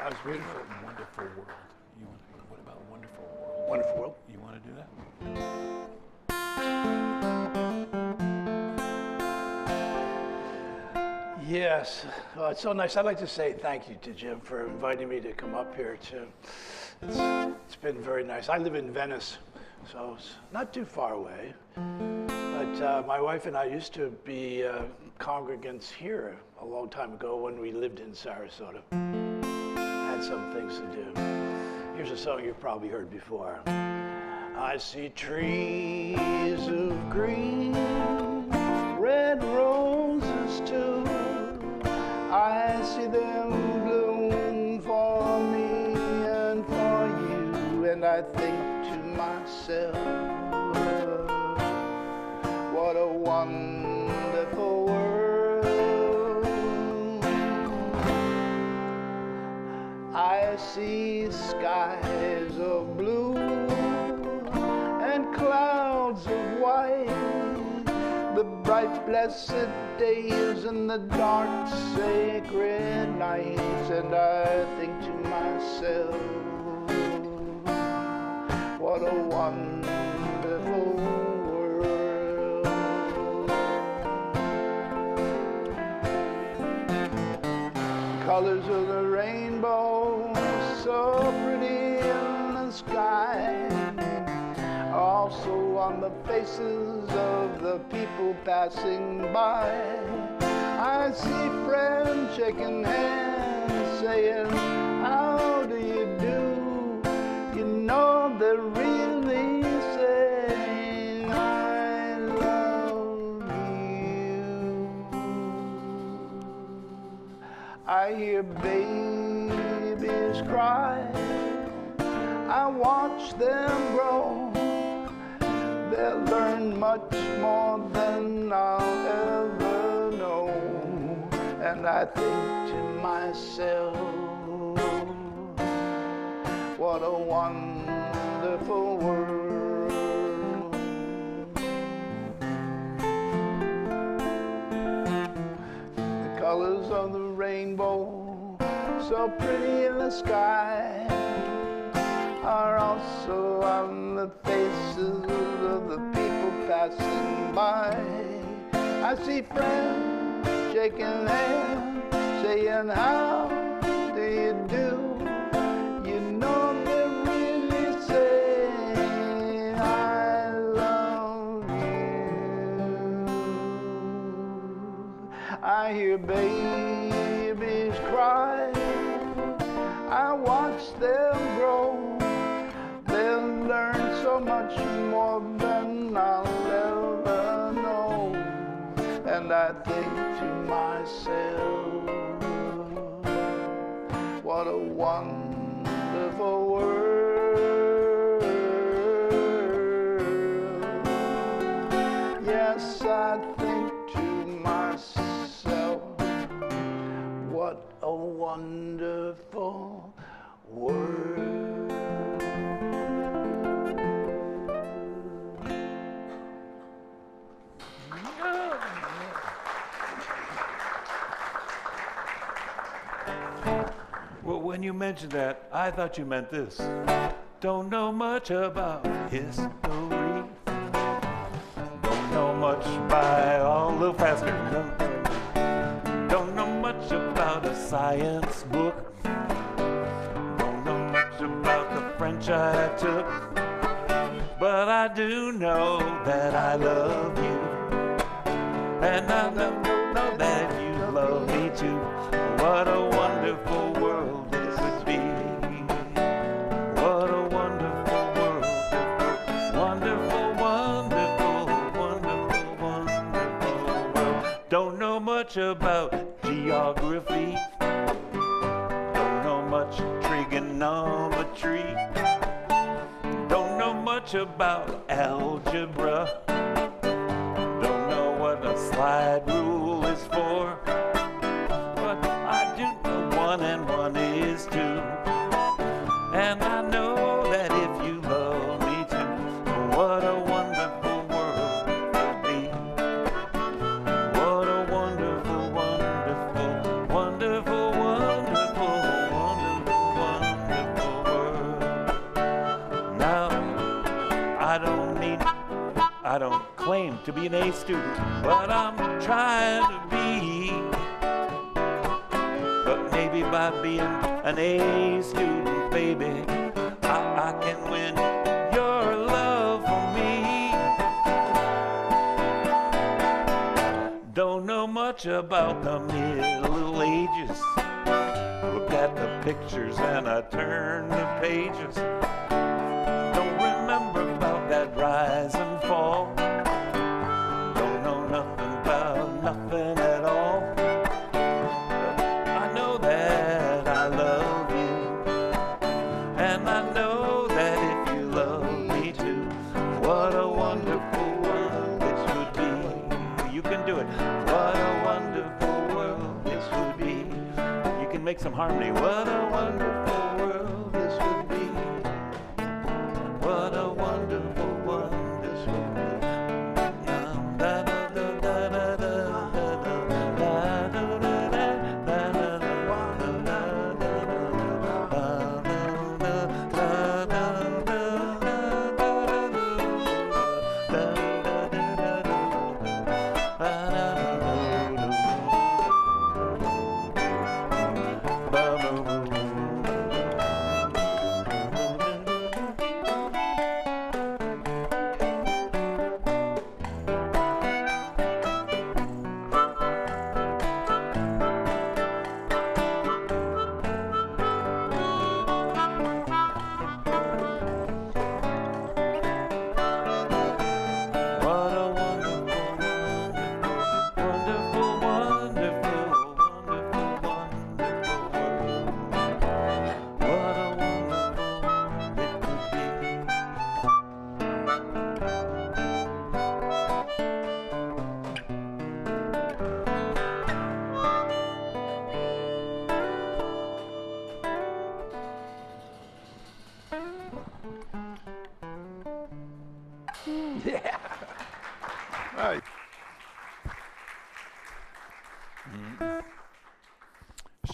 That was beautiful. Wonderful world. What about wonderful world? Wonderful world. You want to do that? Yes. Oh, it's so nice. I'd like to say thank you to Jim for inviting me to come up here too. It's been very nice. I live in Venice, so it's not too far away. But my wife and I used to be congregants here a long time ago when we lived in Sarasota. Had some things to do. Here's a song you've probably heard before. I see trees of green, red roses too. I see them bloom for me and for you, and I think to myself, what a wonderful world. I see skies of blue and clouds of white, the bright blessed days and the dark sacred nights, and I think to myself, what a wonderful world. Colors of the rainbow, so pretty in the sky, also on the faces of the people passing by. I see friends shaking hands, saying, how do you do? You know they're really saying, I love you. I hear babies cry, I watch them grow. They'll learn much more than I'll ever know. And I think to myself, what a wonderful world. The colors of the rainbow, so pretty in the sky, are also on the faces of the people passing by. I see friends shaking hands, saying, how do you do? You know they're really saying, I love you. I hear babies cry, I watch them grow. They'll learn so much more than I'll ever know. And I think to myself, what a wonderful world. Yes, I think to myself, what a wonderful world. Well, when you mentioned that, I thought you meant this. Don't know much about history. Don't know much by all the faster. Don't know much about a science book. Don't know much about the French I took. But I do know that I love you. And I know that you love me too. What a wonderful world it would be. What a wonderful world. Wonderful, wonderful, wonderful, wonderful world. Don't know much about geography. Don't know much trigonometry. Don't know much about algebra. Don't know what a slide rule is for. But I do know 1 and 1 is 2. And I know that if you love me too, what a wonderful world it would be. What a wonderful, wonderful, wonderful, wonderful, wonderful I don't claim to be an A student, but I'm trying to be. But maybe by being an A student, baby, I can win your love for me. Don't know much about the Middle Ages. Look at the pictures and I turn the pages. Don't remember about that rise and fall. Don't know nothing about nothing at all. But I know that I love you, and I know that if you love me too, what a wonderful world this would be. You can do it. What a wonderful world this would be. You can make some harmony. What a wonderful world this would be. What a wonderful world this would be. Yeah. Right.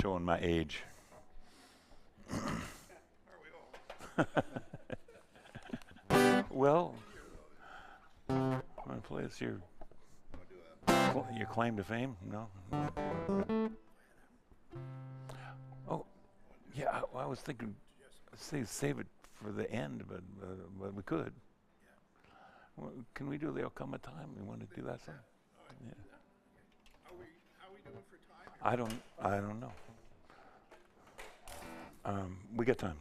Showing my age. Well, want to play this your claim to fame? No. Oh, yeah. I was thinking, save it for the end, but we could. Well, can we do There'll Come a Time? We want to do that song? Yeah. How are we doing for time? I don't know. We got time.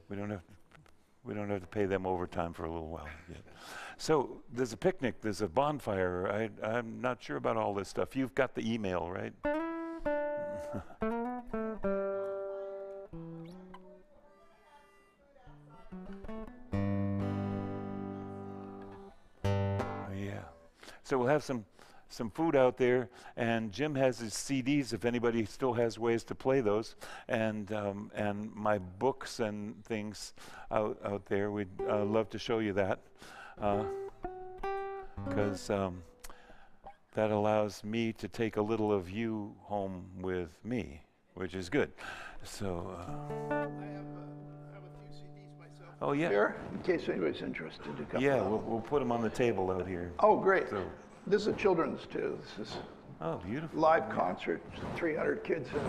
We don't have to pay them overtime for a little while yet. So there's a picnic, there's a bonfire. I'm not sure about all this stuff. You've got the email, right? Yeah. So we'll have some food out there, and Jim has his CDs if anybody still has ways to play those, and my books and things out there. We'd love to show you that, because that allows me to take a little of you home with me, which is good. So I have a few CDs myself. oh yeah, Here, in case anybody's interested to come. yeah, we'll put them on the table out here. Oh, great. So, This is a children's too. This is oh, beautiful. live concert, 300 kids in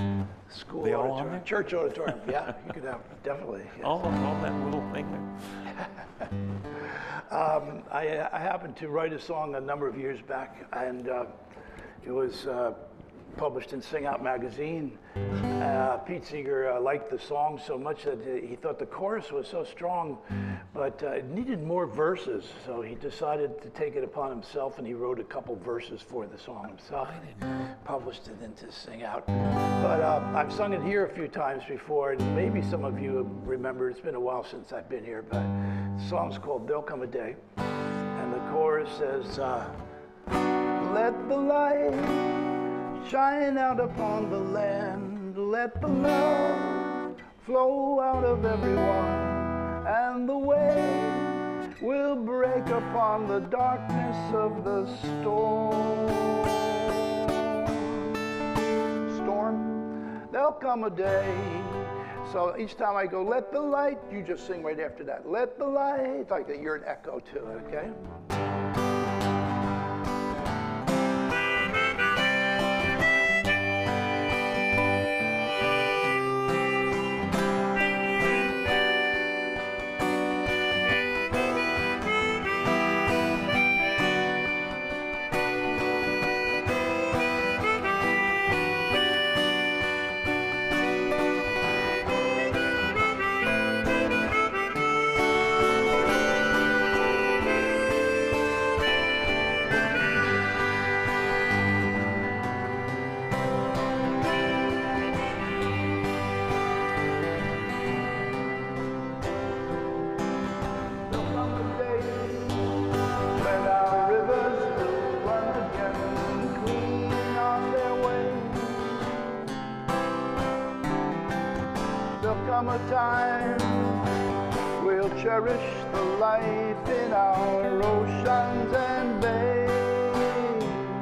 a school They all on auditorium, there? church auditorium. Yeah, you could have, definitely. Yes. All that little thing there. I happened to write a song a number of years back, and it was published in Sing Out magazine. Pete Seeger liked the song so much that he thought the chorus was so strong, but it needed more verses, so he decided to take it upon himself, and he wrote a couple verses for the song himself, and published it into Sing Out. But I've sung it here a few times before, and maybe some of you remember. It's been a while since I've been here, but the song's called There'll Come a Day, and the chorus says, let the light shine out upon the land, let the love flow out of everyone, and the way will break upon the darkness of the storm. There'll come a day, So each time I go, let the light, you just sing right after that. Let the light, like that, you're an echo to it, okay? Time we'll cherish the life in our oceans and bays.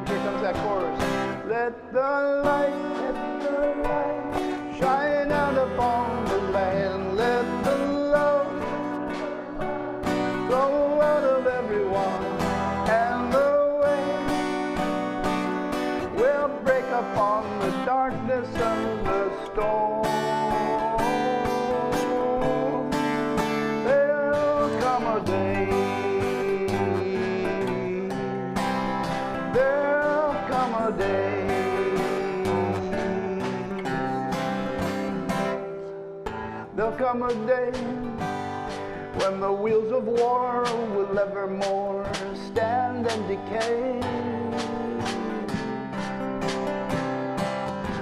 Here comes that chorus. Let the light shine out upon the land. Let the love flow out of everyone, and the way will break upon the darkness of the storm. There'll come a day when the wheels of war will evermore stand and decay.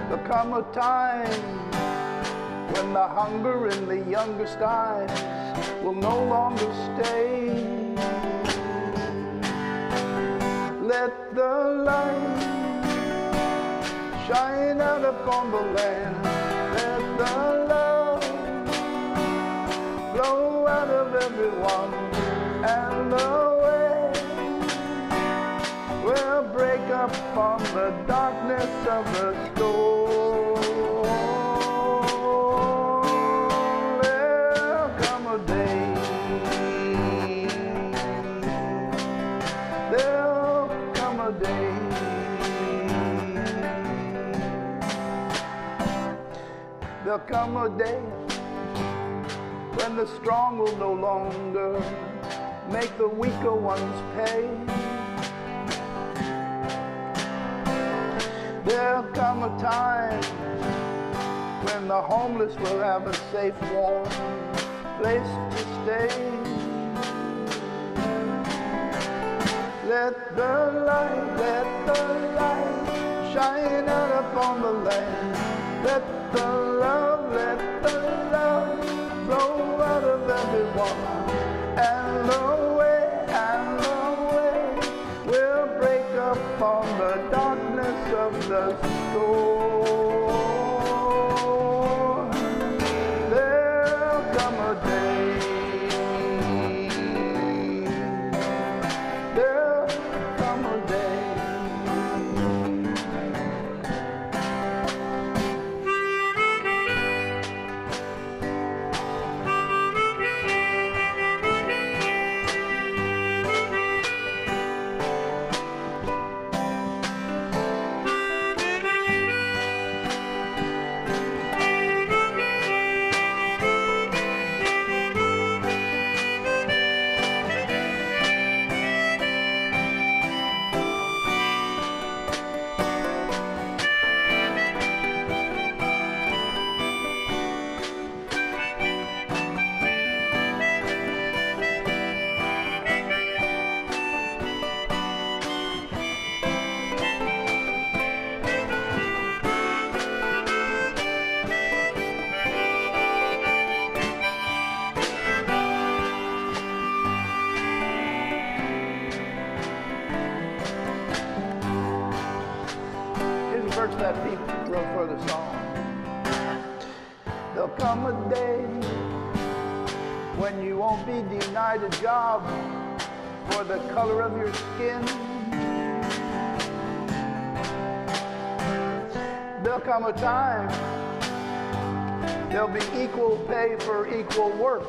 There'll come a time when the hunger in the youngest eyes will no longer stay. Let the light shine out upon the land. Let the love flow out of everyone, and the way will break up on the darkness of the storm. There'll come a day, there'll come a day, there'll come a day when the strong will no longer make the weaker ones pay. There'll come a time when the homeless will have a safe, warm place to stay. Let the light shine out upon the land. Let the love flow out of everyone, and the way will break up on the darkness of the storm. There'll come a day, there'll come a day. That Pete wrote for the song. There'll come a day when you won't be denied a job for the color of your skin. There'll come a time There'll be equal pay for equal work,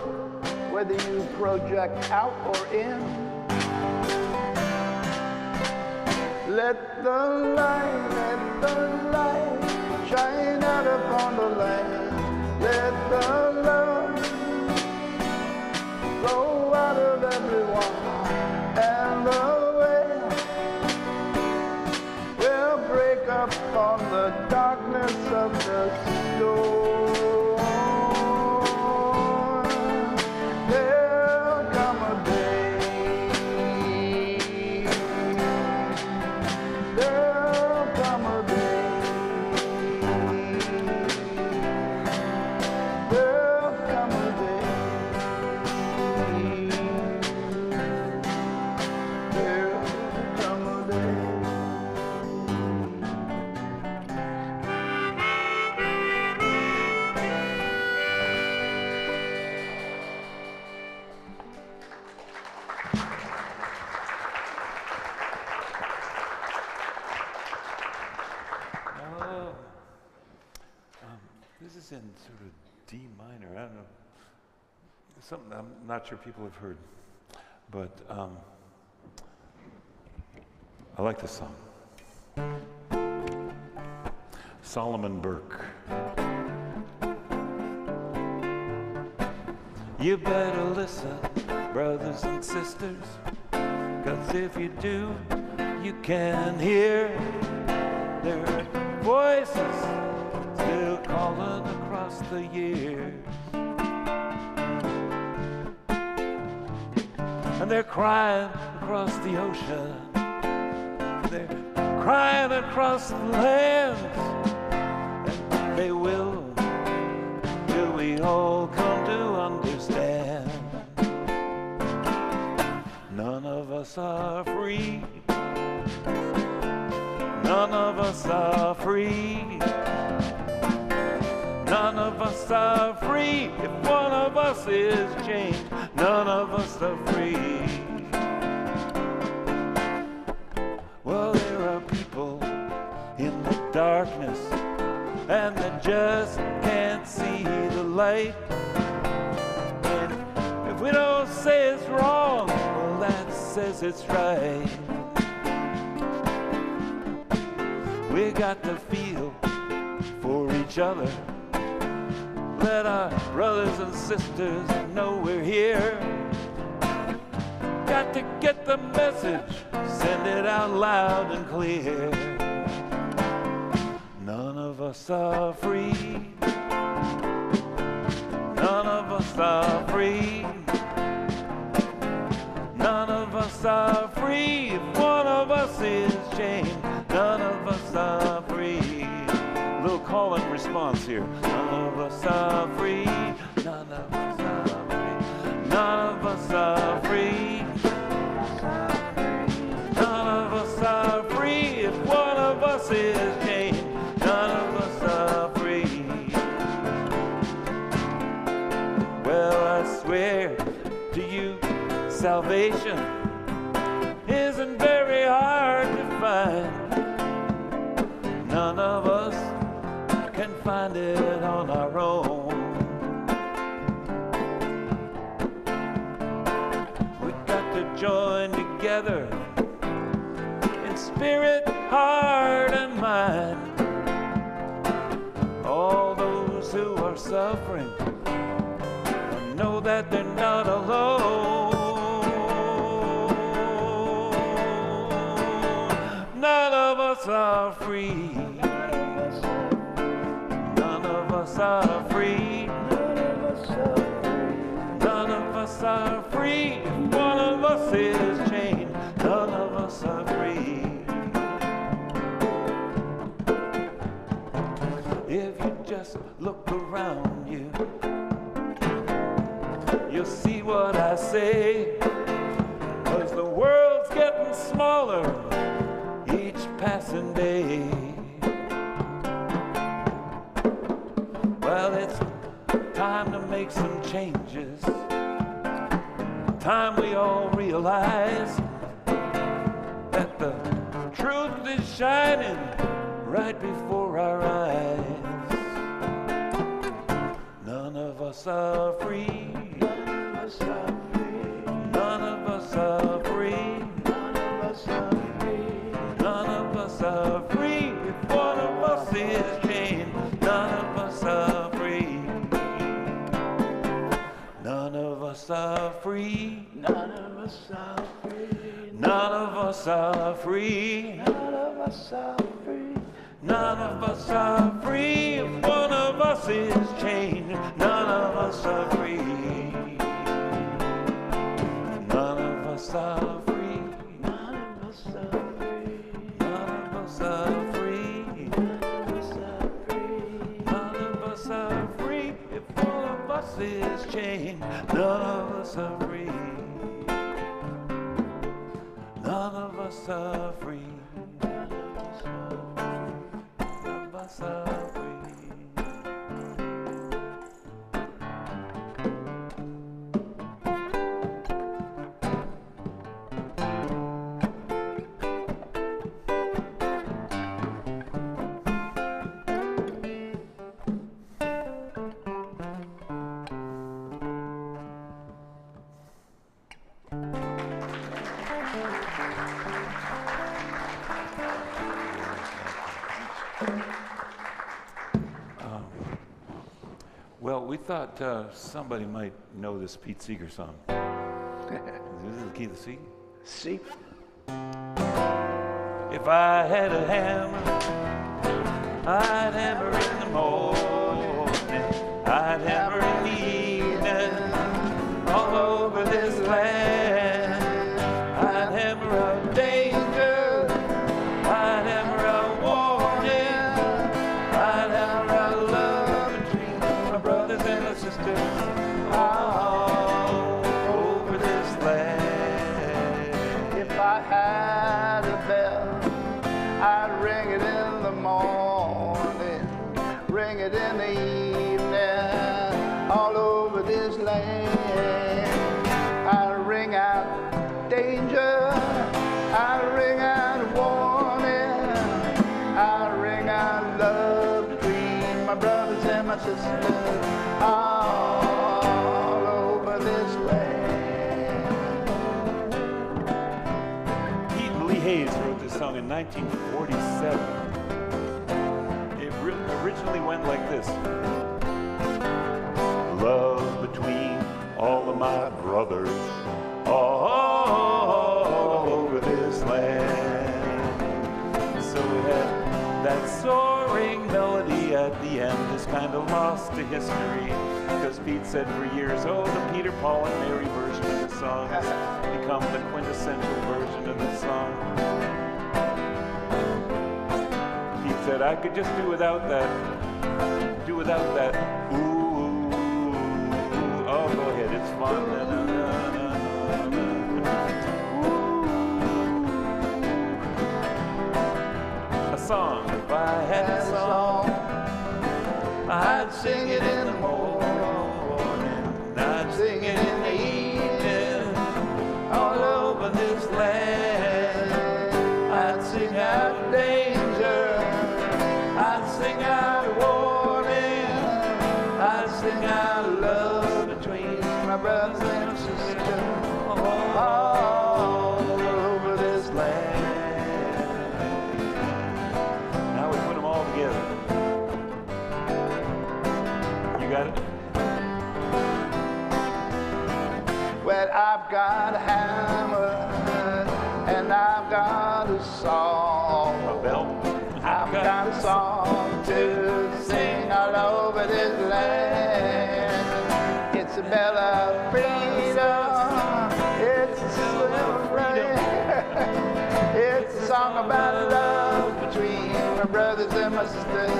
whether you project out or in. Let the light shine out upon the land. Let the love flow out of everyone, and the way will break up on the darkness of the storm. There'll come a day, there'll come a day, there'll come a day, there'll come a day. This is in sort of D minor. I don't know. Something I'm not sure people have heard, but I like this song. Solomon Burke. You better listen, brothers and sisters, 'cause if you do, you can hear their voices still calling across the years. And they're crying across the ocean. They're crying across the lands. And they will, till we all come to understand. None of us are free. None of us are free. None of us are free. If one of us is chained, none of us are free. Well, there are people in the darkness, and they just can't see the light. And if we don't say it's wrong, well, that says it's right. We got to feel for each other. Let our brothers and sisters know we're here. Got to get the message, send it out loud and clear. None of us are free. None of us are free. None of us are free. If one of us is chained, none of us are free. Little call and response here. None of us are free. None of us are free. None of us are free. None of us are free. If one of us is chained, none of us are free. Well, I swear to you, salvation isn't very hard to find. None of us can find it on our own. We got to join together in spirit, heart, and mind. All those who are suffering know that they're not alone. None of us are free. None of us are free. None of us are free. One of us is chained. None of us are free. If you just look around you, you'll see what I say. 'Cause the world's getting smaller each passing day. Well, it's time to make some changes. Time we all realize that the truth is shining right before our eyes. us are free. None of us are free. None of us are free. None of us are free. None of us are free. If one of us is chained, none of us are free. None of us are free. None of us are free. None of us are free. None of us are free. None of us are free. If one of us is chained, none of us are free. None of us are free. None of us are free. None of us are free. None of us are free. None of us are free. If one of us is chained, none of us are free. None of us are free. None of us are free. Well, we thought somebody might know this Pete Seeger song. This is the key to C. See? If I had a hammer, I'd hammer in the morning, I'd hammer in the evening, all over this land. I'd hammer out danger, I'd hammer out warning, I'd hammer out love between my brothers and my sisters all over this land. If I had a bell, I'd ring it in the morning, ring it in the evening, all over this land. I'd ring out danger, I'd ring out warning, I'd ring out love between my brothers and my sisters all over this land. Pete and Lee Hayes wrote this song in 1947. It originally went like this. Love between all of my brothers all over this land. So we had that soaring melody at the end is kind of lost to history, because Pete said for years, oh, the Peter, Paul, and Mary version of the song has become the quintessential version of the song. Pete said, I could just do without that, ooh, ooh, ooh. Oh, go ahead, it's fun. Na, na, na, na, na, na. A song, if I had a song, I'd sing it in the morning, I'd sing it in the evening, all over this land. I'd sing out danger, I'd sing out warning, I'd sing out love between my brothers and my sisters all over this land. Now we put them all together. You got it? Well, I've got a hammer and I've got a song. A bell? I've got a song to sing all over this land. It's a bell of freedom. It's a celebrate. It's a song about love between my brothers and my sisters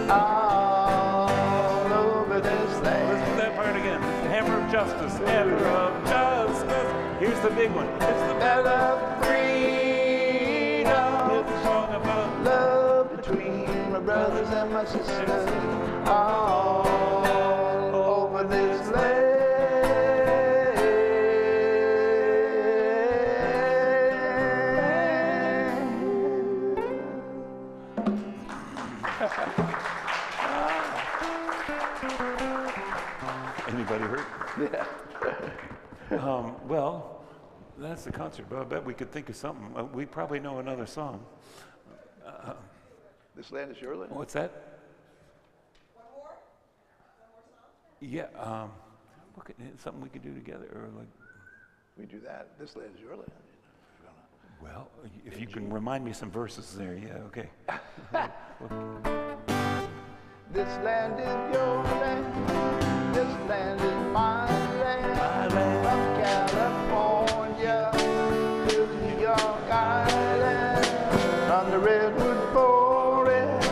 all over this land. Let's do that part again. Hammer of justice, hammer of justice. Here's the big one. It's the Bell of freedom. It's a song about Love between my brothers and my sisters all over this land. Yeah. Well, that's the concert, but I bet we could think of something. We probably know another song. This Land Is Your Land? What's that? One more song? Yeah, something we could do together, or like. We do that. This Land Is Your Land. Well, if you can remind me some verses there, yeah, okay. This land is your land. This land is my land. My land. From California to New York Island, from the redwood forest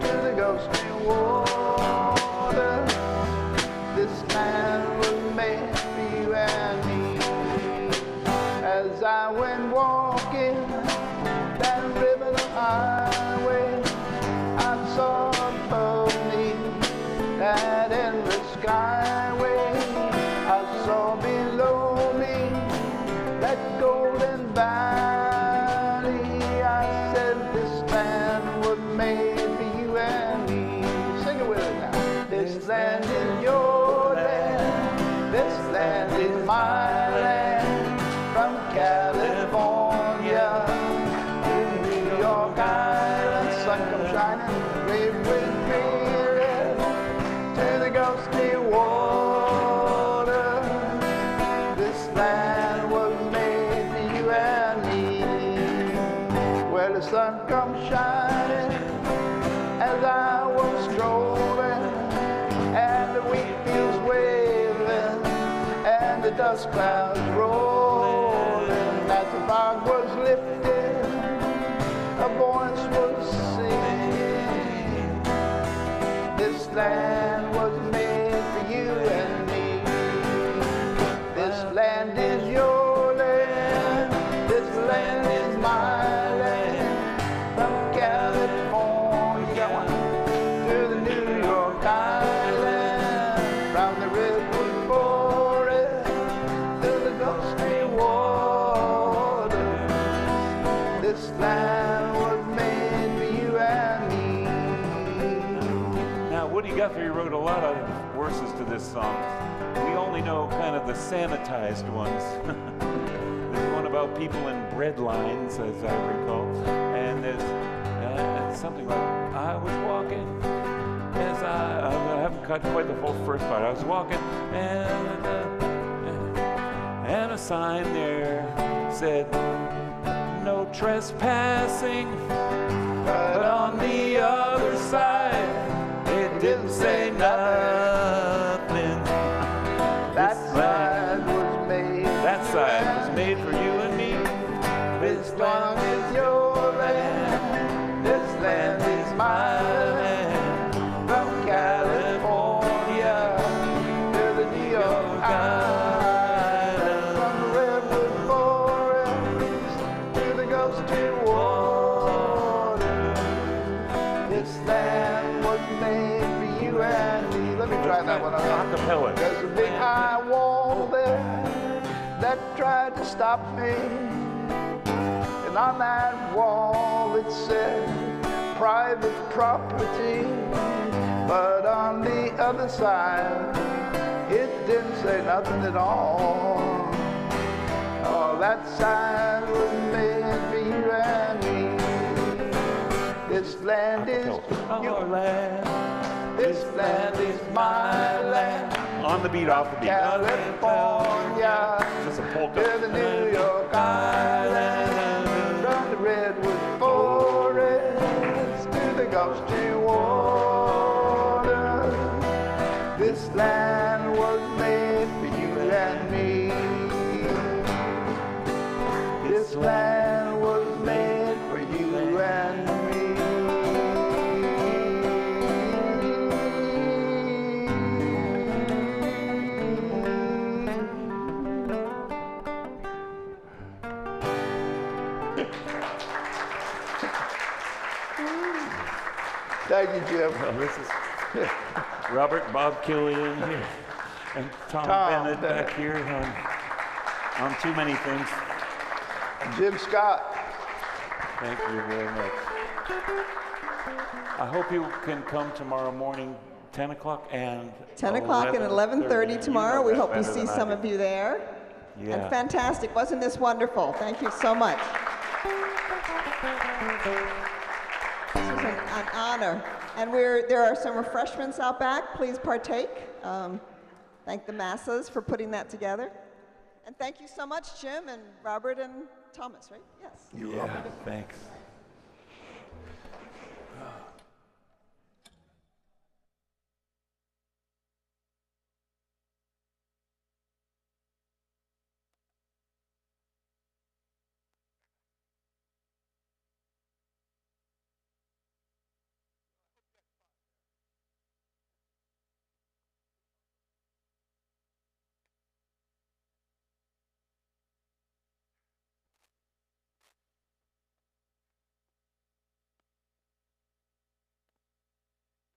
to the ghostly water. This land was made for you and me. As I went walking down River Highway, I saw above me that endless skyway. I saw below me that golden valley. I said this land was made for you and me. Sing it with us now. This land is your land. This land is my land. From California to New York Island, sun comes shining, brave wind clearing to the ghostly water. This land was made for you and me. Well, the sun comes shining as I was strolling, and the wheat fields waving, and the dust clouds rolling. As the fog was lifted, a voice was singing. This land was made for you and me. This land is your land. This land is my land. From California to the New York Island, from the redwood forest to the ghostly water. This land was made for you and me. Now, Woody Guthrie wrote a lot of verses to this song. We only know kind of the sanitized ones. There's one about people in bread lines, as I recall, and there's something like, I was walking, as I haven't cut quite the whole first part. I was walking, and a sign there said, no trespassing, but on the other side, it didn't say nothing. That side was made. That side was made for you and me. This land is your land. This land is my land. From California to the New York Island, from the redwood forest to the ghostly water. This land was made for you and me. Let me try that one out. Acapella. There's a big high wall there that tried to stop me, and on that wall it said private property, but on the other side it didn't say nothing at all. Oh, that sign was made for you and me. This land is your land. This land is my land. On the beat, off the beat. California Just a polka. to the New York Island, from the redwood forest to the ghostly water. This land was made for you and me. This land was made for you and me. Thank you, Jim. Well, this is Robert and Bob Killian here, and Tom Bennett back here on Too Many Things. Jim Scott. Thank you very much. I hope you can come tomorrow morning 10 o'clock and 10 o'clock and 11:30 tomorrow. We hope we see some of you there. Yeah. And fantastic. Wasn't this wonderful? Thank you so much. This is an honor. And there are some refreshments out back. Please partake. Thank the masses for putting that together. And thank you so much, Jim and Robert and Thomas, right? Yes. Yeah, thanks.